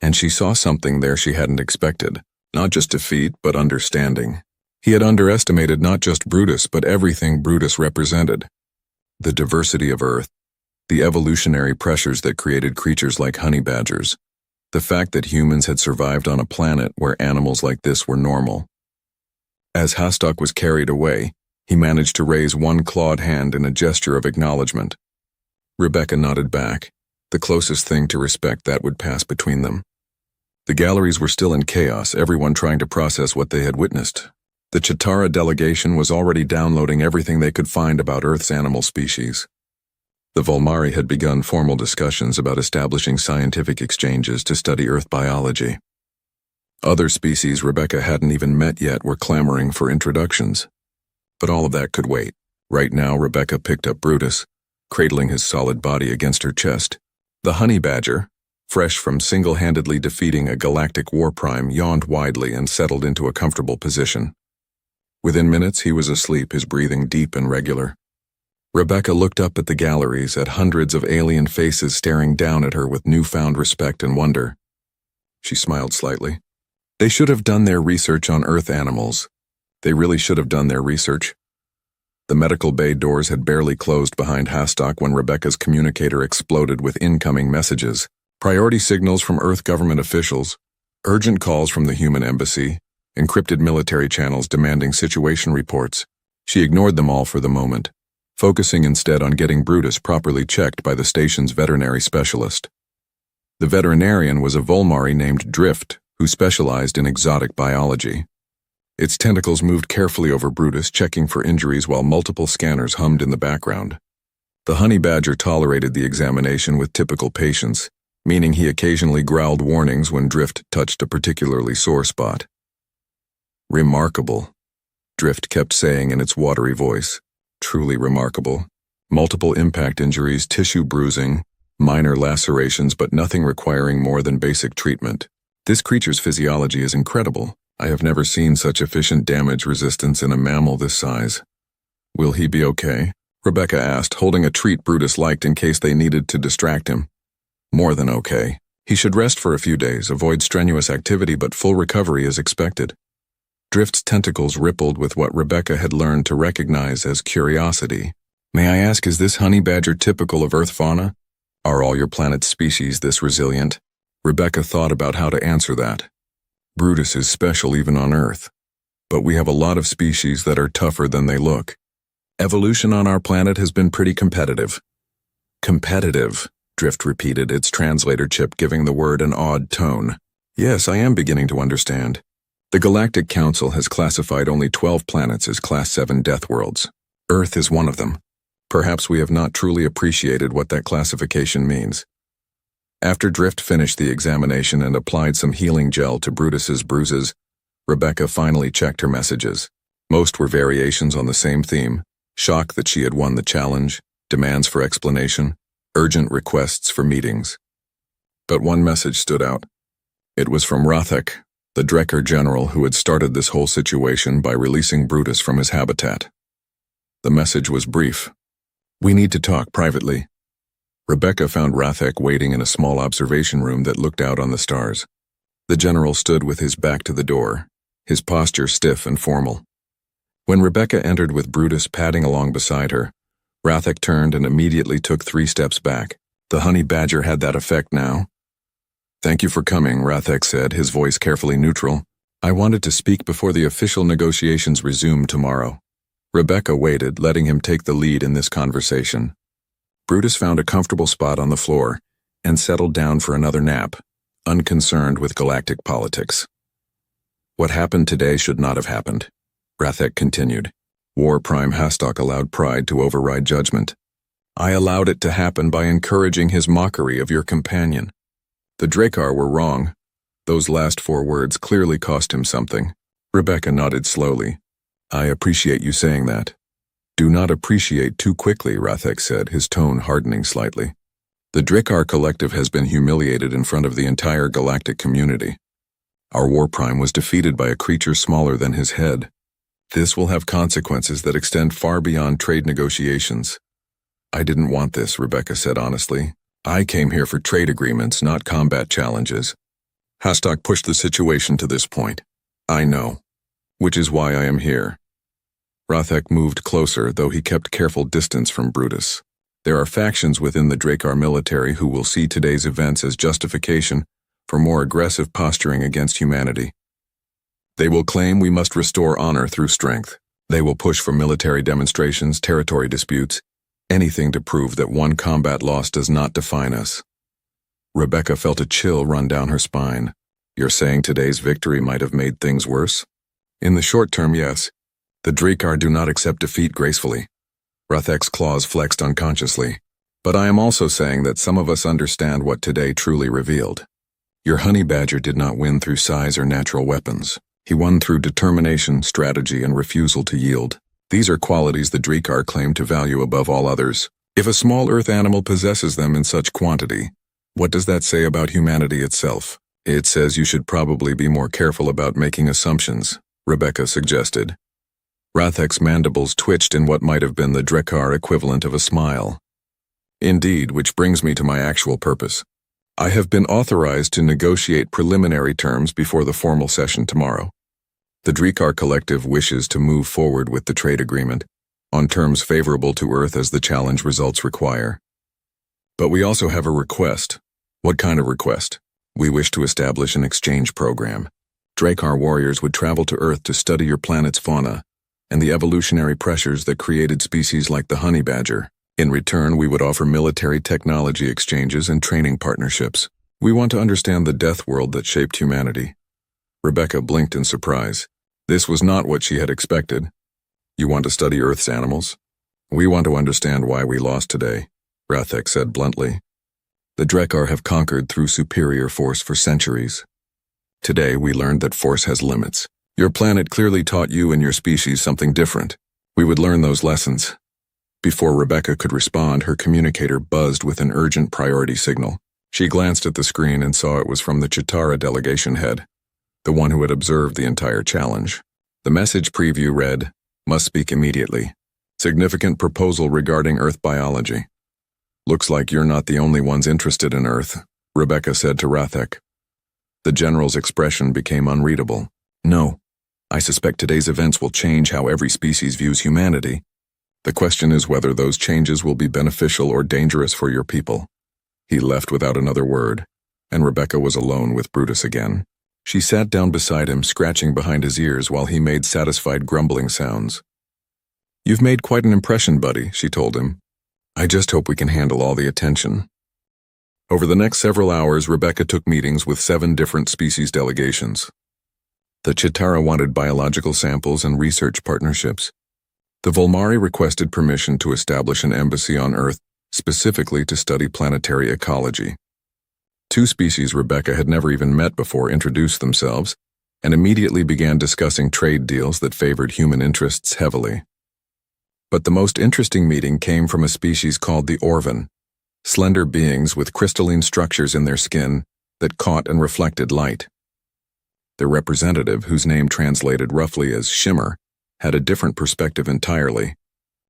and she saw something there she hadn't expected. Not just defeat, but understanding. He had underestimated not just Brutus, but everything Brutus represented. The diversity of Earth, the evolutionary pressures that created creatures like honey badgers, the fact that humans had survived on a planet where animals like this were normal. As Hastock was carried away, he managed to raise one clawed hand in a gesture of acknowledgement. Rebecca nodded back, the closest thing to respect that would pass between them. The galleries were still in chaos, everyone trying to process what they had witnessed. The Chitara delegation was already downloading everything they could find about Earth's animal species. The Volmari had begun formal discussions about establishing scientific exchanges to study Earth biology. Other species Rebecca hadn't even met yet were clamoring for introductions. But all of that could wait. Right now, Rebecca picked up Brutus, cradling his solid body against her chest. The honey badger, fresh from single-handedly defeating a galactic war prime, yawned widely and settled into a comfortable position. Within minutes, he was asleep, his breathing deep and regular. Rebecca looked up at the galleries, at hundreds of alien faces staring down at her with newfound respect and wonder. She smiled slightly. They should have done their research on Earth animals. They really should have done their research. The medical bay doors had barely closed behind Hastok when Rebecca's communicator exploded with incoming messages. Priority signals from Earth government officials, urgent calls from the human embassy, encrypted military channels demanding situation reports. She ignored them all for the moment, focusing instead on getting Brutus properly checked by the station's veterinary specialist. The veterinarian was a Volmari named Drift, who specialized in exotic biology. Its tentacles moved carefully over Brutus, checking for injuries while multiple scanners hummed in the background. The honey badger tolerated the examination with typical patience, meaning he occasionally growled warnings when Drift touched a particularly sore spot. Remarkable, Drift kept saying in its watery voice. Truly remarkable. Multiple impact injuries, tissue bruising, minor lacerations, but nothing requiring more than basic treatment. This creature's physiology is incredible. I have never seen such efficient damage resistance in a mammal this size. Will he be okay? Rebecca asked, holding a treat Brutus liked in case they needed to distract him. More than okay. He should rest for a few days, avoid strenuous activity, but full recovery is expected. Drift's tentacles rippled with what Rebecca had learned to recognize as curiosity. May I ask, is this honey badger typical of Earth fauna? Are all your planet's species this resilient? Rebecca thought about how to answer that. Brutus is special even on Earth. But we have a lot of species that are tougher than they look. Evolution on our planet has been pretty competitive. Competitive, Drift repeated, its translator chip giving the word an odd tone. Yes, I am beginning to understand. The Galactic Council has classified only 12 planets as Class 7 death worlds. Earth is one of them. Perhaps we have not truly appreciated what that classification means. After Drift finished the examination and applied some healing gel to Brutus's bruises, Rebecca finally checked her messages. Most were variations on the same theme: shock that she had won the challenge, demands for explanation, urgent requests for meetings. But one message stood out. It was from Rathek, the Drekker general who had started this whole situation by releasing Brutus from his habitat. The message was brief. We need to talk privately. Rebecca found Rathek waiting in a small observation room that looked out on the stars. The general stood with his back to the door, his posture stiff and formal. When Rebecca entered with Brutus padding along beside her, Rathek turned and immediately took 3 steps back. The honey badger had that effect now. Thank you for coming, Rathek said, his voice carefully neutral. I wanted to speak before the official negotiations resume tomorrow. Rebecca waited, letting him take the lead in this conversation. Brutus found a comfortable spot on the floor and settled down for another nap, unconcerned with galactic politics. What happened today should not have happened, Rathek continued. War Prime Hastok allowed pride to override judgment. I allowed it to happen by encouraging his mockery of your companion. The Drakkar were wrong. Those last 4 words clearly cost him something. Rebecca nodded slowly. I appreciate you saying that. Do not appreciate too quickly, Rathek said, his tone hardening slightly. The Drakkar collective has been humiliated in front of the entire galactic community. Our War Prime was defeated by a creature smaller than his head. This will have consequences that extend far beyond trade negotiations. I didn't want this, Rebecca said honestly. I came here for trade agreements, not combat challenges. Hastok pushed the situation to this point. I know. Which is why I am here. Rathek moved closer, though he kept careful distance from Brutus. There are factions within the Drakkar military who will see today's events as justification for more aggressive posturing against humanity. They will claim we must restore honor through strength. They will push for military demonstrations, territory disputes, anything to prove that one combat loss does not define us. Rebecca felt a chill run down her spine. You're saying today's victory might have made things worse? In the short term, yes. The Drakkar do not accept defeat gracefully. Rathek's claws flexed unconsciously. But I am also saying that some of us understand what today truly revealed. Your honey badger did not win through size or natural weapons. He won through determination, strategy, and refusal to yield. These are qualities the Drekar claim to value above all others. If a small Earth animal possesses them in such quantity, what does that say about humanity itself? It says you should probably be more careful about making assumptions, Rebecca suggested. Rathek's mandibles twitched in what might have been the Drekar equivalent of a smile. Indeed, which brings me to my actual purpose. I have been authorized to negotiate preliminary terms before the formal session tomorrow. The Drekar Collective wishes to move forward with the trade agreement, on terms favorable to Earth as the challenge results require. But we also have a request. What kind of request? We wish to establish an exchange program. Drekar warriors would travel to Earth to study your planet's fauna and the evolutionary pressures that created species like the honey badger. In return, we would offer military technology exchanges and training partnerships. We want to understand the death world that shaped humanity. Rebecca blinked in surprise. This was not what she had expected. You want to study Earth's animals? We want to understand why we lost today, Rathek said bluntly. The Drekar have conquered through superior force for centuries. Today we learned that force has limits. Your planet clearly taught you and your species something different. We would learn those lessons. Before Rebecca could respond, her communicator buzzed with an urgent priority signal. She glanced at the screen and saw it was from the Chitara delegation head, the one who had observed the entire challenge. The message preview read, "Must speak immediately. Significant proposal regarding Earth biology." "Looks like you're not the only ones interested in Earth," Rebecca said to Rathek. The general's expression became unreadable. "No. I suspect today's events will change how every species views humanity. The question is whether those changes will be beneficial or dangerous for your people." He left without another word, and Rebecca was alone with Brutus again. She sat down beside him, scratching behind his ears while he made satisfied grumbling sounds. "You've made quite an impression, buddy," she told him. "I just hope we can handle all the attention." Over the next several hours, Rebecca took meetings with 7 different species delegations. The Chitara wanted biological samples and research partnerships. The Volmari requested permission to establish an embassy on Earth specifically to study planetary ecology. 2 species Rebecca had never even met before introduced themselves and immediately began discussing trade deals that favored human interests heavily. But the most interesting meeting came from a species called the Orvan, slender beings with crystalline structures in their skin that caught and reflected light. Their representative, whose name translated roughly as Shimmer, had a different perspective entirely.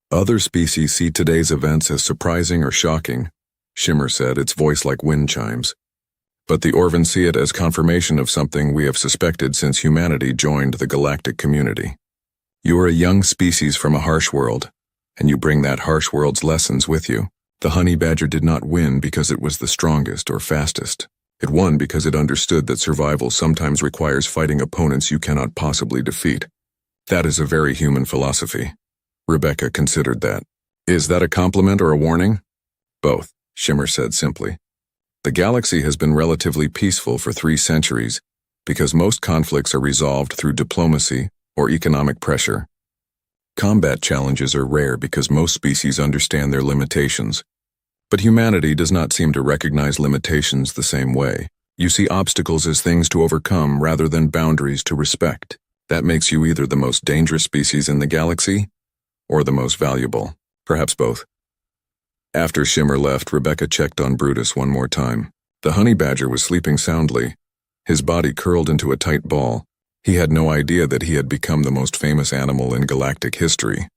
"Other species see today's events as surprising or shocking," Shimmer said, its voice like wind chimes. "But the Orvan see it as confirmation of something we have suspected since humanity joined the galactic community. You are a young species from a harsh world, and you bring that harsh world's lessons with you. The honey badger did not win because it was the strongest or fastest. It won because it understood that survival sometimes requires fighting opponents you cannot possibly defeat. That is a very human philosophy." Rebecca considered that. "Is that a compliment or a warning?" "Both," Shimmer said simply. "The galaxy has been relatively peaceful for 3 centuries because most conflicts are resolved through diplomacy or economic pressure. Combat challenges are rare because most species understand their limitations. But humanity does not seem to recognize limitations the same way. You see obstacles as things to overcome rather than boundaries to respect. That makes you either the most dangerous species in the galaxy or the most valuable, perhaps both." After Shimmer left, Rebecca checked on Brutus one more time. The honey badger was sleeping soundly, his body curled into a tight ball. He had no idea that he had become the most famous animal in galactic history.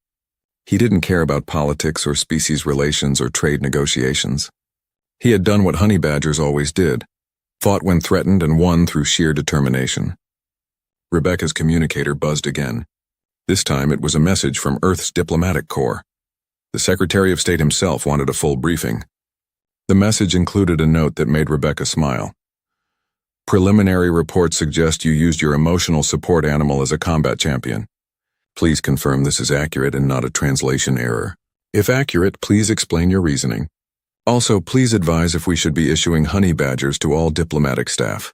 He didn't care about politics or species relations or trade negotiations. He had done what honey badgers always did, fought when threatened and won through sheer determination. Rebecca's communicator buzzed again. This time it was a message from Earth's diplomatic corps. The Secretary of State himself wanted a full briefing. The message included a note that made Rebecca smile. "Preliminary reports suggest you used your emotional support animal as a combat champion. Please confirm this is accurate and not a translation error. If accurate, please explain your reasoning. Also, please advise if we should be issuing honey badgers to all diplomatic staff."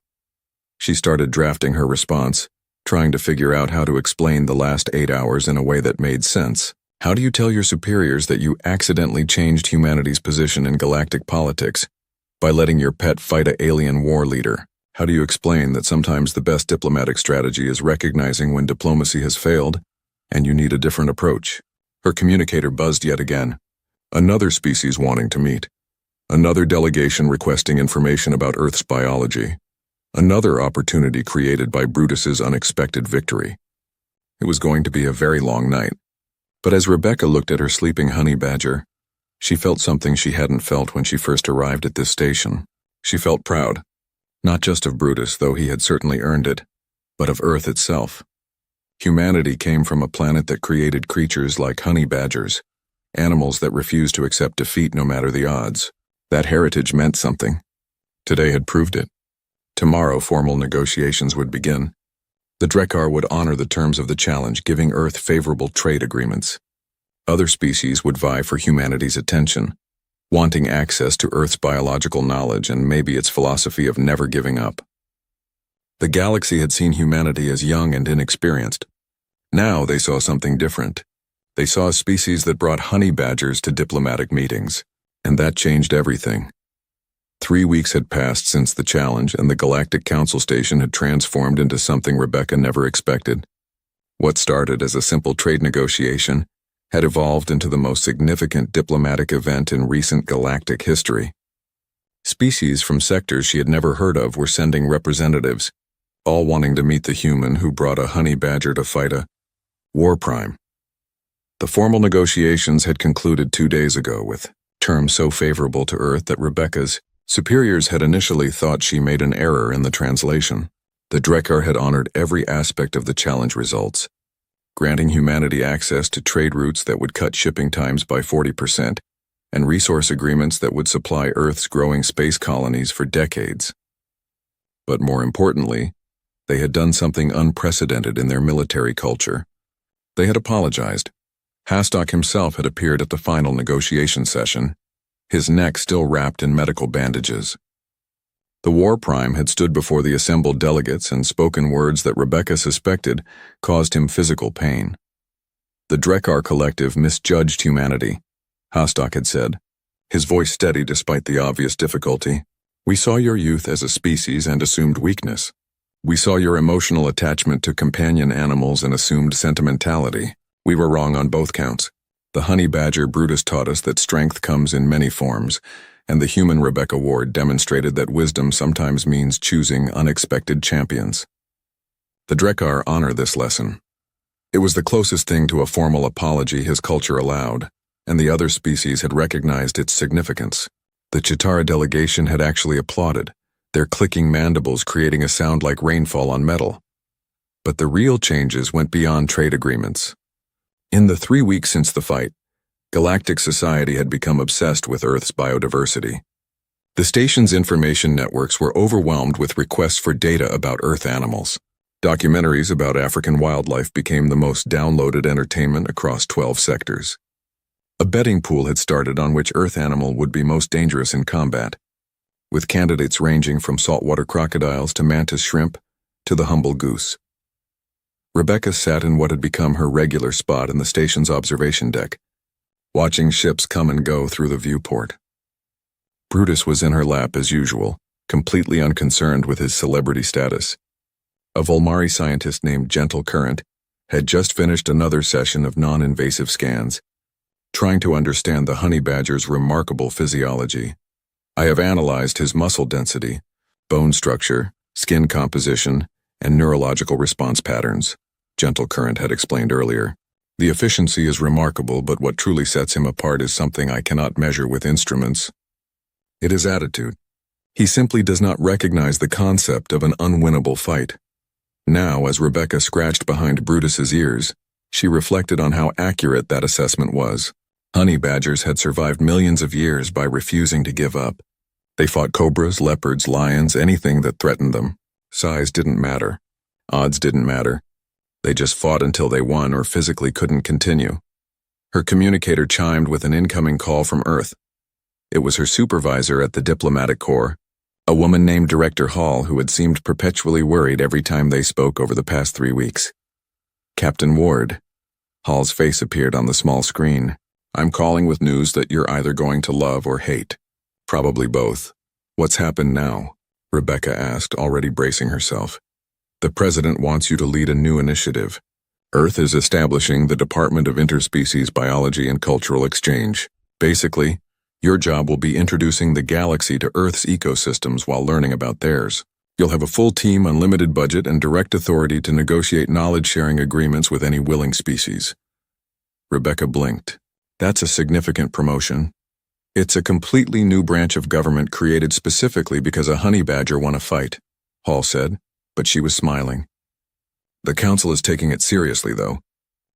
She started drafting her response, trying to figure out how to explain the last 8 hours in a way that made sense. How do you tell your superiors that you accidentally changed humanity's position in galactic politics by letting your pet fight an alien war leader? How do you explain that sometimes the best diplomatic strategy is recognizing when diplomacy has failed and you need a different approach? Her communicator buzzed yet again. Another species wanting to meet. Another delegation requesting information about Earth's biology. Another opportunity created by Brutus's unexpected victory. It was going to be a very long night. But as Rebecca looked at her sleeping honey badger, she felt something she hadn't felt when she first arrived at this station. She felt proud, not just of Brutus, though he had certainly earned it, but of Earth itself. Humanity came from a planet that created creatures like honey badgers, animals that refused to accept defeat no matter the odds. That heritage meant something. Today had proved it. Tomorrow, formal negotiations would begin. The Drekar would honor the terms of the challenge, giving Earth favorable trade agreements. Other species would vie for humanity's attention, wanting access to Earth's biological knowledge and maybe its philosophy of never giving up. The galaxy had seen humanity as young and inexperienced. Now they saw something different. They saw a species that brought honey badgers to diplomatic meetings, and that changed everything. 3 weeks had passed since the challenge, and the Galactic Council Station had transformed into something Rebecca never expected. What started as a simple trade negotiation had evolved into the most significant diplomatic event in recent galactic history. Species from sectors she had never heard of were sending representatives, all wanting to meet the human who brought a honey badger to fight a war prime. The formal negotiations had concluded 2 days ago with terms so favorable to Earth that Rebecca's superiors had initially thought she made an error in the translation. The Drekar had honored every aspect of the challenge results, granting humanity access to trade routes that would cut shipping times by 40%, and resource agreements that would supply Earth's growing space colonies for decades. But more importantly, they had done something unprecedented in their military culture. They had apologized. Hastok himself had appeared at the final negotiation session, his neck still wrapped in medical bandages. The War Prime had stood before the assembled delegates and spoken words that Rebecca suspected caused him physical pain. The Drekar Collective misjudged humanity, Hastok had said, his voice steady despite the obvious difficulty. We saw your youth as a species and assumed weakness. We saw your emotional attachment to companion animals and assumed sentimentality. We were wrong on both counts. The honey badger Brutus taught us that strength comes in many forms, and the human Rebecca Ward demonstrated that wisdom sometimes means choosing unexpected champions. The Drekar honor this lesson. It was the closest thing to a formal apology his culture allowed, and the other species had recognized its significance. The Chitara delegation had actually applauded, their clicking mandibles creating a sound like rainfall on metal. But the real changes went beyond trade agreements. In the 3 weeks since the fight, galactic society had become obsessed with Earth's biodiversity. The station's information networks were overwhelmed with requests for data about Earth animals. Documentaries about African wildlife became the most downloaded entertainment across 12 sectors. A betting pool had started on which Earth animal would be most dangerous in combat, with candidates ranging from saltwater crocodiles to mantis shrimp to the humble goose. Rebecca sat in what had become her regular spot in the station's observation deck, watching ships come and go through the viewport. Brutus was in her lap as usual, completely unconcerned with his celebrity status. A Volmari scientist named Gentle Current had just finished another session of non-invasive scans, trying to understand the honey badger's remarkable physiology. I have analyzed his muscle density, bone structure, skin composition, and neurological response patterns, Gentle Current had explained earlier. The efficiency is remarkable, but what truly sets him apart is something I cannot measure with instruments. It is attitude. He simply does not recognize the concept of an unwinnable fight. Now, as Rebecca scratched behind Brutus's ears, she reflected on how accurate that assessment was. Honey badgers had survived millions of years by refusing to give up. They fought cobras, leopards, lions, anything that threatened them. Size didn't matter. Odds didn't matter. They just fought until they won or physically couldn't continue. Her communicator chimed with an incoming call from Earth. It was her supervisor at the diplomatic corps, a woman named Director Hall who had seemed perpetually worried every time they spoke over the past 3 weeks. Captain Ward. Hall's face appeared on the small screen. I'm calling with news that you're either going to love or hate. Probably both. What's happened now? Rebecca asked, already bracing herself. The president wants you to lead a new initiative. Earth is establishing the Department of Interspecies Biology and Cultural Exchange. Basically, your job will be introducing the galaxy to Earth's ecosystems while learning about theirs. You'll have a full team, unlimited budget, and direct authority to negotiate knowledge-sharing agreements with any willing species. Rebecca blinked. That's a significant promotion. It's a completely new branch of government created specifically because a honey badger won a fight, Hall said, but she was smiling. The council is taking it seriously, though.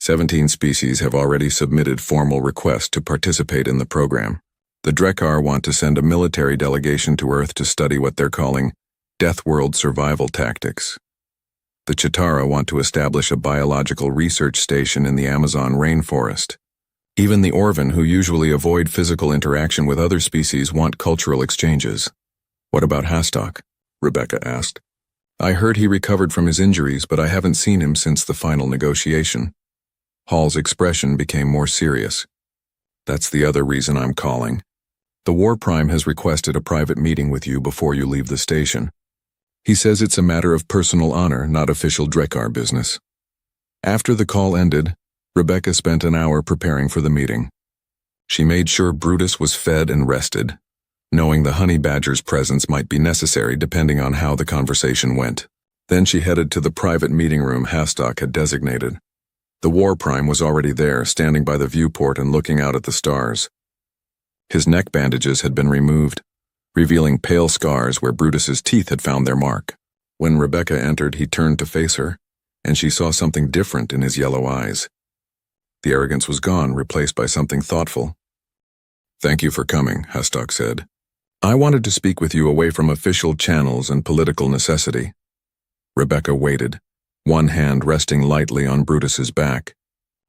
17 species have already submitted formal requests to participate in the program. The Drekar want to send a military delegation to Earth to study what they're calling Death World survival tactics. The Chitara want to establish a biological research station in the Amazon rainforest. Even the Orvan, who usually avoid physical interaction with other species, want cultural exchanges. What about Hastok? Rebecca asked. I heard he recovered from his injuries, but I haven't seen him since the final negotiation. Hall's expression became more serious. That's the other reason I'm calling. The War Prime has requested a private meeting with you before you leave the station. He says it's a matter of personal honor, not official Drekar business. After the call ended, Rebecca spent an hour preparing for the meeting. She made sure Brutus was fed and rested, knowing the honey badger's presence might be necessary depending on how the conversation went. Then she headed to the private meeting room Hastok had designated. The War Prime was already there, standing by the viewport and looking out at the stars. His neck bandages had been removed, revealing pale scars where Brutus's teeth had found their mark. When Rebecca entered, he turned to face her, and she saw something different in his yellow eyes. The arrogance was gone, replaced by something thoughtful. Thank you for coming, Hastok said. I wanted to speak with you away from official channels and political necessity. Rebecca waited, one hand resting lightly on Brutus's back.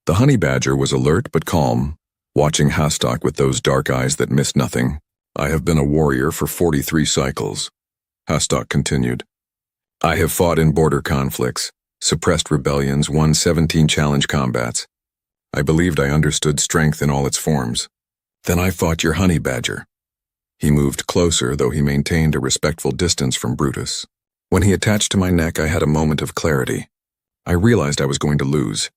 The honey badger was alert but calm, watching Hastok with those dark eyes that missed nothing. I have been a warrior for 43 cycles, Hastok continued. I have fought in border conflicts, suppressed rebellions, won 17 challenge combats. I believed I understood strength in all its forms. Then I fought your honey badger. He moved closer, though he maintained a respectful distance from Brutus. When he attached to my neck, I had a moment of clarity. I realized I was going to lose,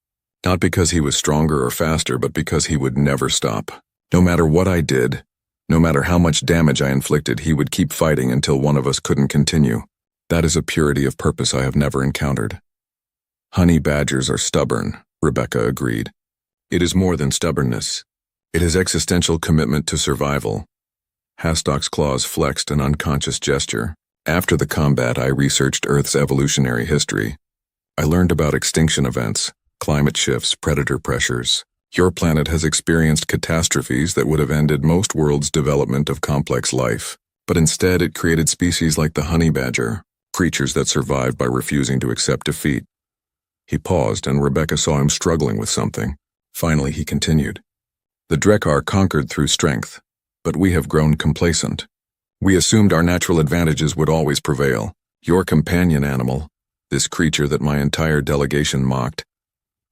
not because he was stronger or faster, but because he would never stop. No matter what I did, no matter how much damage I inflicted, he would keep fighting until one of us couldn't continue. That is a purity of purpose I have never encountered. Honey badgers are stubborn, Rebecca agreed. It is more than stubbornness. It is existential commitment to survival. Hastok's claws flexed an unconscious gesture. After the combat, I researched Earth's evolutionary history. I learned about extinction events, climate shifts, predator pressures. Your planet has experienced catastrophes that would have ended most worlds' development of complex life, but instead it created species like the honey badger, creatures that survived by refusing to accept defeat. He paused, and Rebecca saw him struggling with something. Finally, he continued. The Drekar conquered through strength, but we have grown complacent. We assumed our natural advantages would always prevail. Your companion animal, this creature that my entire delegation mocked,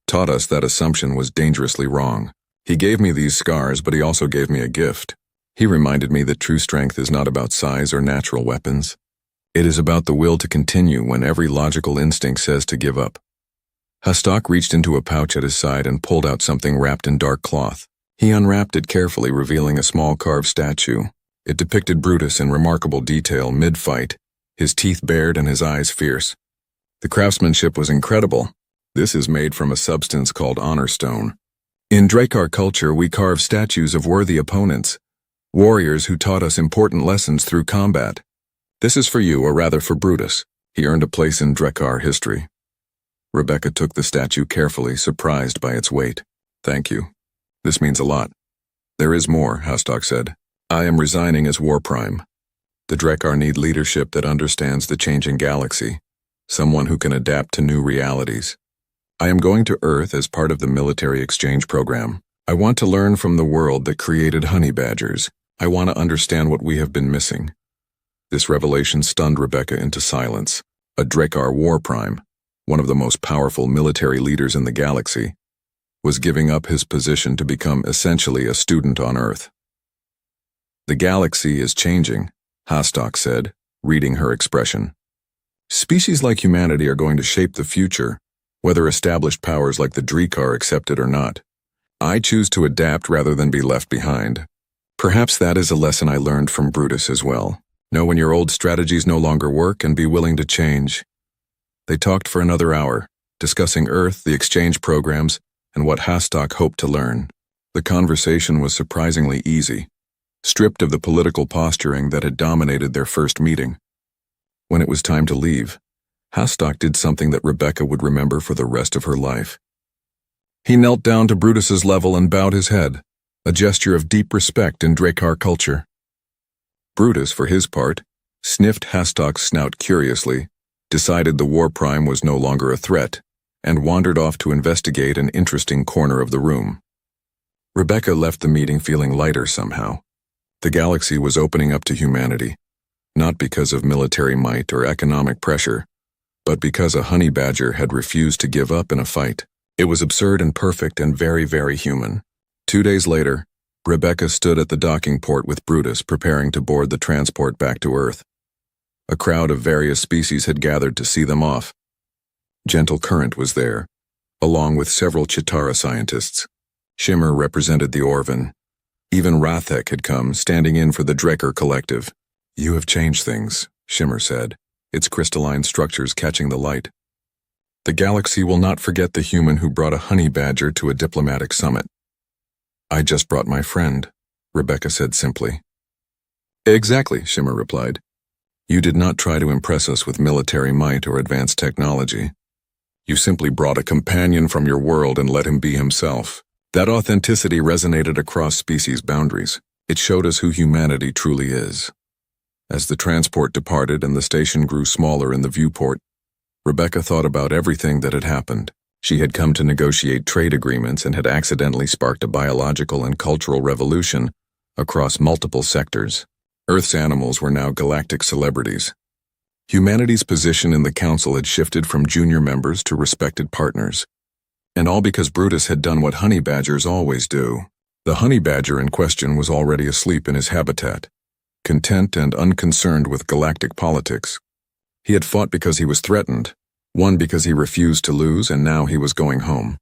taught us that assumption was dangerously wrong. He gave me these scars, but he also gave me a gift. He reminded me that true strength is not about size or natural weapons. It is about the will to continue when every logical instinct says to give up. Hastok reached into a pouch at his side and pulled out something wrapped in dark cloth. He unwrapped it carefully, revealing a small carved statue. It depicted Brutus in remarkable detail mid-fight, his teeth bared and his eyes fierce. The craftsmanship was incredible. This is made from a substance called honor stone. In Drekar culture, we carve statues of worthy opponents, warriors who taught us important lessons through combat. This is for you, or rather for Brutus. He earned a place in Drekar history. Rebecca took the statue carefully, surprised by its weight. Thank you. This means a lot. There is more, Hastok said. I am resigning as War Prime. The Drekar need leadership that understands the changing galaxy, someone who can adapt to new realities. I am going to Earth as part of the military exchange program. I want to learn from the world that created honey badgers. I want to understand what we have been missing. This revelation stunned Rebecca into silence. A Drekar War Prime, one of the most powerful military leaders in the galaxy. was giving up his position to become essentially a student on Earth. "The galaxy is changing," Hastok said, reading her expression. "Species like humanity are going to shape the future, whether established powers like the Drekar accept it or not. I choose to adapt rather than be left behind. Perhaps that is a lesson I learned from Brutus as well. Know when your old strategies no longer work and be willing to change." They talked for another hour, discussing Earth, the exchange programs, and what Hastok hoped to learn. The conversation was surprisingly easy, stripped of the political posturing that had dominated their first meeting. When it was time to leave, Hastok did something that Rebecca would remember for the rest of her life. He knelt down to Brutus's level and bowed his head, a gesture of deep respect in Drekar culture. Brutus, for his part, sniffed Hastok's snout curiously, decided the war prime was no longer a threat, and wandered off to investigate an interesting corner of the room. Rebecca left the meeting feeling lighter somehow. The galaxy was opening up to humanity, not because of military might or economic pressure, but because a honey badger had refused to give up in a fight. It was absurd and perfect and very, very human. 2 days later, Rebecca stood at the docking port with Brutus preparing to board the transport back to Earth. A crowd of various species had gathered to see them off. Gentle Current was there, along with several Chitara scientists. Shimmer represented the Orvan. Even Rathek had come, standing in for the Drekker collective. "You have changed things," Shimmer said, its crystalline structures catching the light. "The galaxy will not forget the human who brought a honey badger to a diplomatic summit." "I just brought my friend," Rebecca said simply. "Exactly," Shimmer replied. "You did not try to impress us with military might or advanced technology. You simply brought a companion from your world and let him be himself." That authenticity resonated across species boundaries. It showed us who humanity truly is. As the transport departed and the station grew smaller in the viewport, Rebecca thought about everything that had happened. She had come to negotiate trade agreements and had accidentally sparked a biological and cultural revolution across multiple sectors. Earth's animals were now galactic celebrities. Humanity's position in the council had shifted from junior members to respected partners. And all because Brutus had done what honey badgers always do. The honey badger in question was already asleep in his habitat, content and unconcerned with galactic politics. He had fought because he was threatened, won because he refused to lose, and now he was going home.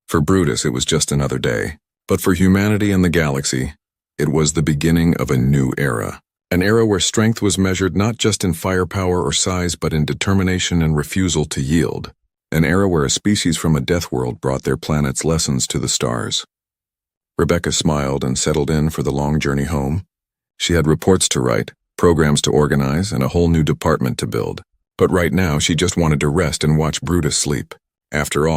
For Brutus, it was just another day. But for humanity and the galaxy, it was the beginning of a new era. An era where strength was measured not just in firepower or size, but in determination and refusal to yield. An era where a species from a death world brought their planet's lessons to the stars. Rebecca smiled and settled in for the long journey home. She had reports to write, programs to organize, and a whole new department to build. But right now, she just wanted to rest and watch Brutus sleep. After all,